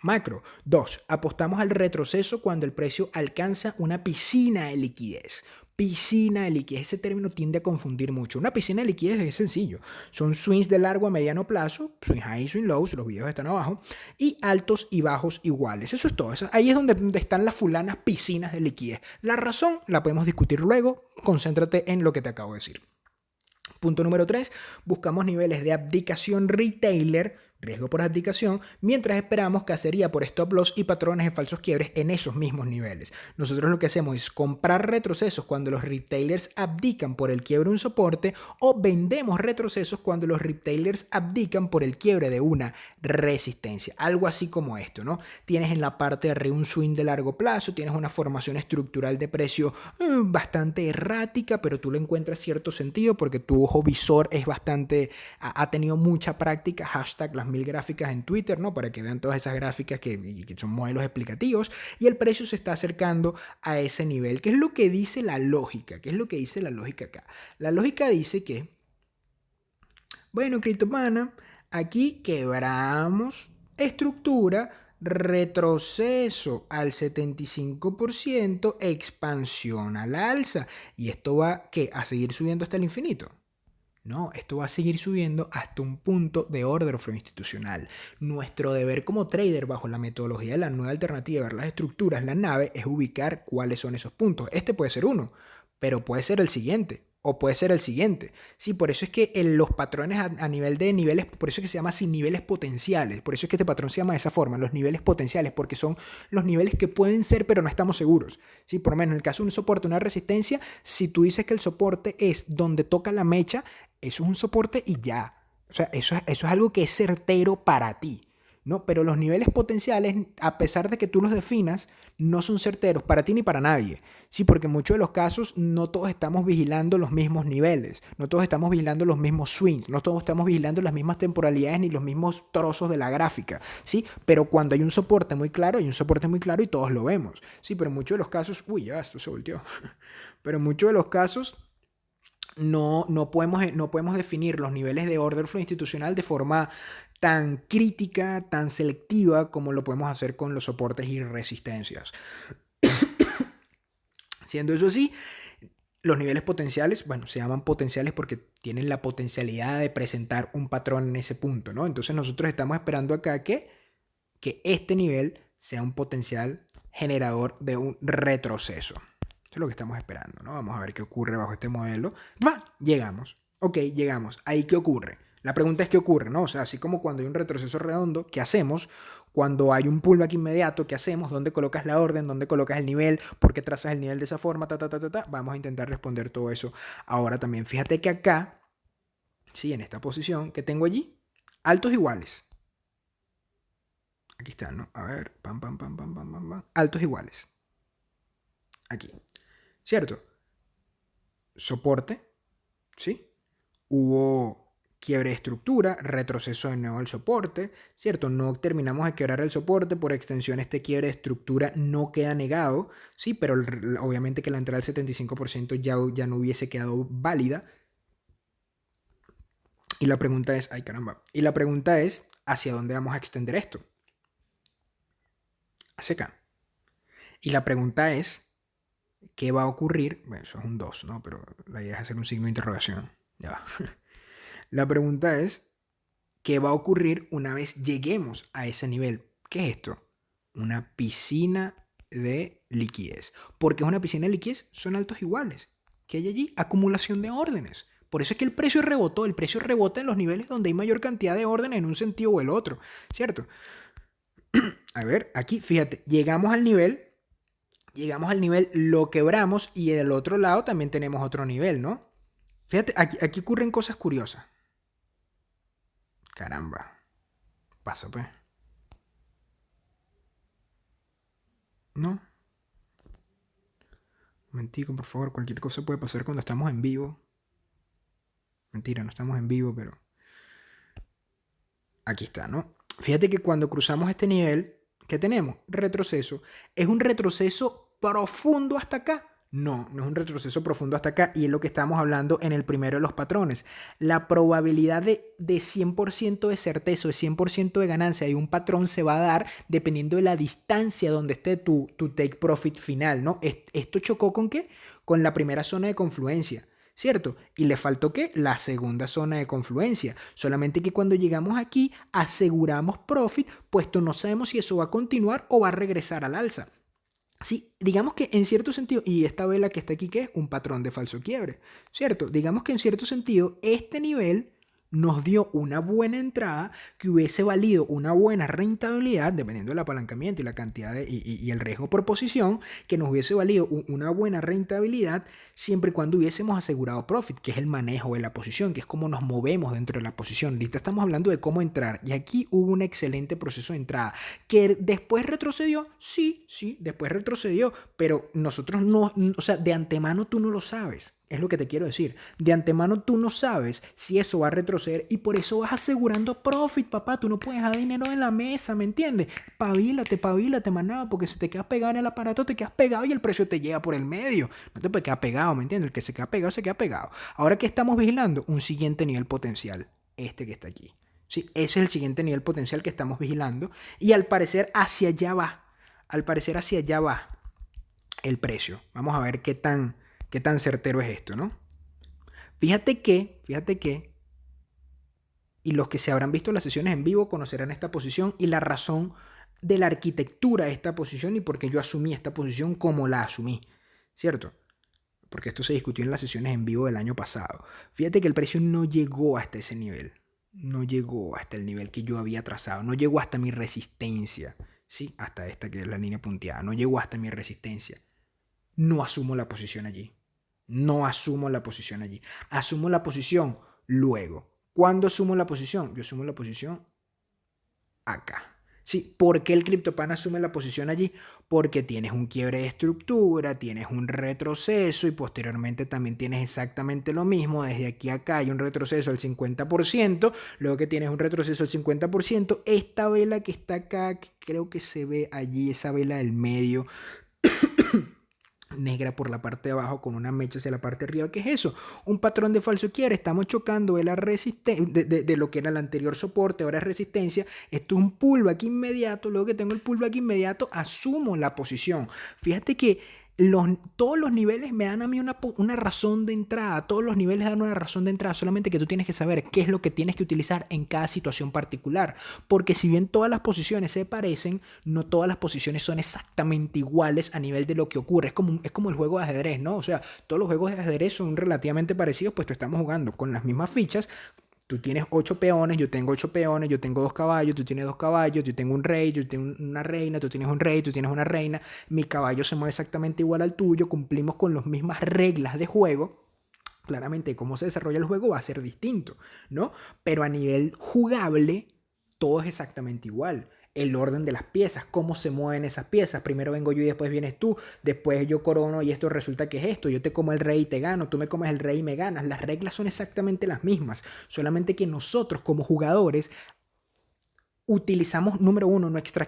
/macro. 2, apostamos al retroceso cuando el precio alcanza una piscina de liquidez. Piscina de liquidez, ese término tiende a confundir mucho. Una piscina de liquidez es sencillo. Son swings de largo a mediano plazo, swing high y swing lows, los videos están abajo, y altos y bajos iguales. Eso es todo. Ahí es donde están las fulanas piscinas de liquidez. La razón la podemos discutir luego. Concéntrate en lo que te acabo de decir. Punto número 3, buscamos niveles de abdicación retailer, riesgo por abdicación, mientras esperamos cacería por stop loss y patrones de falsos quiebres en esos mismos niveles. Nosotros lo que hacemos es comprar retrocesos cuando los retailers abdican por el quiebre de un soporte o vendemos retrocesos cuando los retailers abdican por el quiebre de una resistencia. Algo así como esto, ¿no? Tienes en la parte de arriba un swing de largo plazo, tienes una formación estructural de precio bastante errática, pero tú le encuentras cierto sentido porque tu ojo visor es bastante, ha tenido mucha práctica, hashtag las 1000 gráficas en Twitter, ¿no? Para que vean todas esas gráficas que son modelos explicativos y el precio se está acercando a ese nivel. ¿Qué es lo que dice la lógica? ¿Qué es lo que dice la lógica acá? La lógica dice que, bueno, criptomana, aquí quebramos estructura, retroceso al 75%, expansión al alza. Y esto va ¿qué? A seguir subiendo hasta el infinito. No, esto va a seguir subiendo hasta un punto de order flow institucional. Nuestro deber como trader bajo la metodología de la nueva alternativa de ver las estructuras, la nave, es ubicar cuáles son esos puntos. Este puede ser uno, pero puede ser el siguiente. O puede ser el siguiente. Sí, por eso es que los patrones a nivel de niveles, por eso es que se llama sin niveles potenciales. Por eso es que este patrón se llama de esa forma, los niveles potenciales, porque son los niveles que pueden ser, pero no estamos seguros. Sí, por lo menos en el caso de un soporte, una resistencia, si tú dices que el soporte es donde toca la mecha, eso es un soporte y ya. O sea, eso es algo que es certero para ti, ¿no? Pero los niveles potenciales, a pesar de que tú los definas, no son certeros para ti ni para nadie. Sí, porque en muchos de los casos no todos estamos vigilando los mismos niveles, no todos estamos vigilando los mismos swings, no todos estamos vigilando las mismas temporalidades ni los mismos trozos de la gráfica, ¿sí? Pero cuando hay un soporte muy claro, hay un soporte muy claro y todos lo vemos, ¿sí? Pero en muchos de los casos, uy, ya, esto se volteó. Pero en muchos de los casos no podemos definir los niveles de order flow institucional de forma tan crítica, tan selectiva como lo podemos hacer con los soportes y resistencias. Siendo eso así, los niveles potenciales, bueno, se llaman potenciales porque tienen la potencialidad de presentar un patrón en ese punto, ¿no? Entonces nosotros estamos esperando acá que este nivel sea un potencial generador de un retroceso. Eso es lo que estamos esperando, ¿no? Vamos a ver qué ocurre bajo este modelo. ¡Va! Llegamos. Ok, llegamos. ¿Ahí qué ocurre? La pregunta es qué ocurre, ¿no? O sea, así como cuando hay un retroceso redondo, ¿qué hacemos? Cuando hay un pullback inmediato, ¿qué hacemos? ¿Dónde colocas la orden? ¿Dónde colocas el nivel? ¿Por qué trazas el nivel de esa forma? Vamos a intentar responder todo eso ahora también. Fíjate que acá, sí, en esta posición que tengo allí, altos iguales. Aquí están, ¿no? A ver, pam. Altos iguales. Aquí. ¿Cierto? Soporte, ¿sí? Hubo quiebre de estructura, retroceso de nuevo al soporte, ¿cierto? No terminamos de quebrar el soporte, por extensión este quiebre de estructura no queda negado, ¿sí? Pero obviamente que la entrada del 75% ya no hubiese quedado válida. Y la pregunta es, ay caramba, y la pregunta es, ¿hacia dónde vamos a extender esto? Hacia acá. Y la pregunta es, ¿qué va a ocurrir? Bueno, eso es un 2, ¿no? Pero la idea es hacer un signo de interrogación. Ya va. La pregunta es, ¿qué va a ocurrir una vez lleguemos a ese nivel? ¿Qué es esto? Una piscina de liquidez. ¿Por qué es una piscina de liquidez? Son altos iguales. ¿Qué hay allí? Acumulación de órdenes. Por eso es que el precio rebotó. El precio rebota en los niveles donde hay mayor cantidad de órdenes en un sentido o el otro. ¿Cierto? A ver, aquí, fíjate, llegamos al nivel, lo quebramos y del otro lado también tenemos otro nivel, ¿no? Fíjate, aquí ocurren cosas curiosas. Caramba. Pasa, pues. No. Mentico, por favor. Cualquier cosa puede pasar cuando estamos en vivo. Mentira, no estamos en vivo, pero... Aquí está, ¿no? Fíjate que cuando cruzamos este nivel, ¿qué tenemos? Retroceso. ¿Es un retroceso profundo hasta acá? No, no es un retroceso profundo hasta acá y es lo que estamos hablando en el primero de los patrones. La probabilidad de 100% de certeza, de 100% de ganancia de un patrón se va a dar dependiendo de la distancia donde esté tu take profit final, ¿no? ¿Esto chocó con qué? Con la primera zona de confluencia. ¿Cierto? Y le faltó ¿qué? La segunda zona de confluencia. Solamente que cuando llegamos aquí aseguramos profit, puesto no sabemos si eso va a continuar o va a regresar al alza. Sí, digamos que en cierto sentido, y esta vela que está aquí, ¿qué es? Un patrón de falso quiebre, ¿cierto? Digamos que en cierto sentido, este nivel nos dio una buena entrada que hubiese valido una buena rentabilidad, dependiendo del apalancamiento y la cantidad y el riesgo por posición, que nos hubiese valido una buena rentabilidad siempre y cuando hubiésemos asegurado profit, que es el manejo de la posición, que es cómo nos movemos dentro de la posición. Ahorita estamos hablando de cómo entrar y aquí hubo un excelente proceso de entrada que después retrocedió, sí, después retrocedió, pero nosotros no, o sea, de antemano tú no lo sabes. Es lo que te quiero decir. De antemano tú no sabes si eso va a retroceder y por eso vas asegurando profit, papá. Tú no puedes dejar dinero en la mesa, ¿me entiendes? Pavílate, manada, porque si te quedas pegado en el aparato, te quedas pegado y el precio te llega por el medio. No te puedes quedar pegado, ¿me entiendes? El que se queda pegado, se queda pegado. Ahora, ¿qué estamos vigilando? Un siguiente nivel potencial. Este que está aquí. Sí, ese es el siguiente nivel potencial que estamos vigilando. Y al parecer hacia allá va. Al parecer hacia allá va el precio. Vamos a ver qué tan certero es esto, ¿no? Fíjate que, y los que se habrán visto las sesiones en vivo conocerán esta posición y la razón de la arquitectura de esta posición y por qué yo asumí esta posición como la asumí, ¿cierto? Porque esto se discutió en las sesiones en vivo del año pasado. Fíjate que el precio no llegó hasta ese nivel. No llegó hasta el nivel que yo había trazado. No llegó hasta mi resistencia. ¿Sí? Hasta esta que es la línea punteada. No llegó hasta mi resistencia. No asumo la posición allí. No asumo la posición allí. Asumo la posición luego. ¿Cuándo asumo la posición? Yo asumo la posición acá. Sí, ¿por qué el CryptoPan asume la posición allí? Porque tienes un quiebre de estructura, tienes un retroceso y posteriormente también tienes exactamente lo mismo. Desde aquí a acá hay un retroceso del 50%, luego que tienes un retroceso del 50%, esta vela que está acá, que creo que se ve allí, esa vela del medio, negra por la parte de abajo con una mecha hacia la parte de arriba. ¿Qué es eso? Un patrón de falso quiebre. Estamos chocando de, la de lo que era el anterior soporte, ahora es resistencia. Esto es un pullback inmediato. Luego que tengo el pullback inmediato, asumo la posición. Fíjate que todos los niveles me dan a mí una razón de entrada. Todos los niveles dan una razón de entrada. Solamente que tú tienes que saber qué es lo que tienes que utilizar en cada situación particular. Porque si bien todas las posiciones se parecen, no todas las posiciones son exactamente iguales a nivel de lo que ocurre. Es como el juego de ajedrez, ¿no? O sea, todos los juegos de ajedrez son relativamente parecidos, pues tú estamos jugando con las mismas fichas. Tú tienes 8 peones, yo tengo 8 peones, yo tengo 2 caballos, tú tienes 2 caballos, yo tengo un rey, yo tengo una reina, tú tienes un rey, tú tienes una reina, mi caballo se mueve exactamente igual al tuyo, cumplimos con las mismas reglas de juego. Claramente cómo se desarrolla el juego va a ser distinto, ¿no? Pero a nivel jugable, todo es exactamente igual. El orden de las piezas, cómo se mueven esas piezas. Primero vengo yo y después vienes tú. Después yo corono y esto resulta que es esto. Yo te como el rey y te gano. Tú me comes el rey y me ganas. Las reglas son exactamente las mismas. Solamente que nosotros como jugadores utilizamos, número uno, nuestra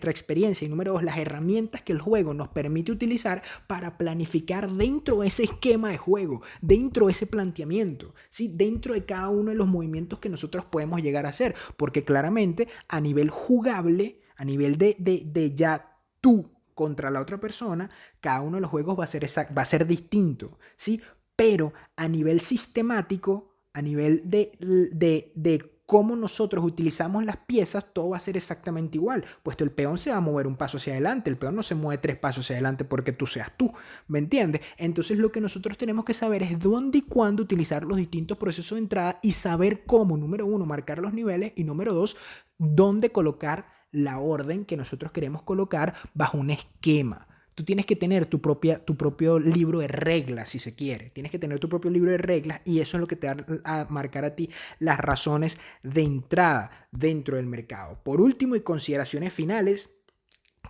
experiencia y número dos, las herramientas que el juego nos permite utilizar para planificar dentro de ese esquema de juego, dentro de ese planteamiento, ¿sí? Dentro de cada uno de los movimientos que nosotros podemos llegar a hacer, porque claramente a nivel jugable, a nivel de ya tú contra la otra persona, cada uno de los juegos va a ser distinto, ¿sí? Pero a nivel sistemático, a nivel de cómo nosotros utilizamos las piezas, todo va a ser exactamente igual, puesto el peón se va a mover un paso hacia adelante, el peón no se mueve 3 pasos hacia adelante porque tú seas tú, ¿me entiendes? Entonces lo que nosotros tenemos que saber es dónde y cuándo utilizar los distintos procesos de entrada y saber cómo, número uno, marcar los niveles y número dos, dónde colocar la orden que nosotros queremos colocar bajo un esquema. Tú tienes que tener tu propio libro de reglas, si se quiere. Tienes que tener tu propio libro de reglas y eso es lo que te va a marcar a ti las razones de entrada dentro del mercado. Por último, y consideraciones finales,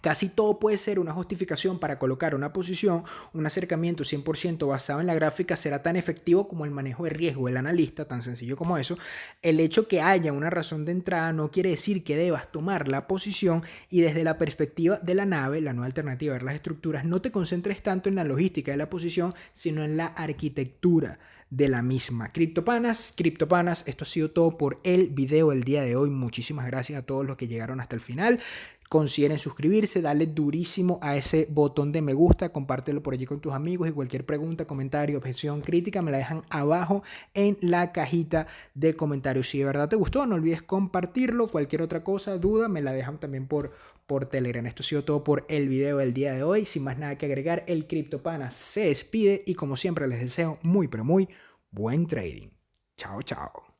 casi todo puede ser una justificación para colocar una posición. Un acercamiento 100% basado en la gráfica será tan efectivo como el manejo de riesgo del analista, tan sencillo como eso. El hecho que haya una razón de entrada no quiere decir que debas tomar la posición, y desde la perspectiva de la nave, la nueva alternativa de ver las estructuras, no te concentres tanto en la logística de la posición, sino en la arquitectura de la misma. Criptopanas, esto ha sido todo por el video del día de hoy. Muchísimas gracias a todos los que llegaron hasta el final. Consideren suscribirse, dale durísimo a ese botón de me gusta, compártelo por allí con tus amigos y cualquier pregunta, comentario, objeción, crítica me la dejan abajo en la cajita de comentarios. Si de verdad te gustó, no olvides compartirlo. Cualquier otra cosa, duda, me la dejan también por Telegram. Esto ha sido todo por el video del día de hoy. Sin más nada que agregar, el CryptoPana se despide y como siempre les deseo muy pero muy buen trading. Chao, chao.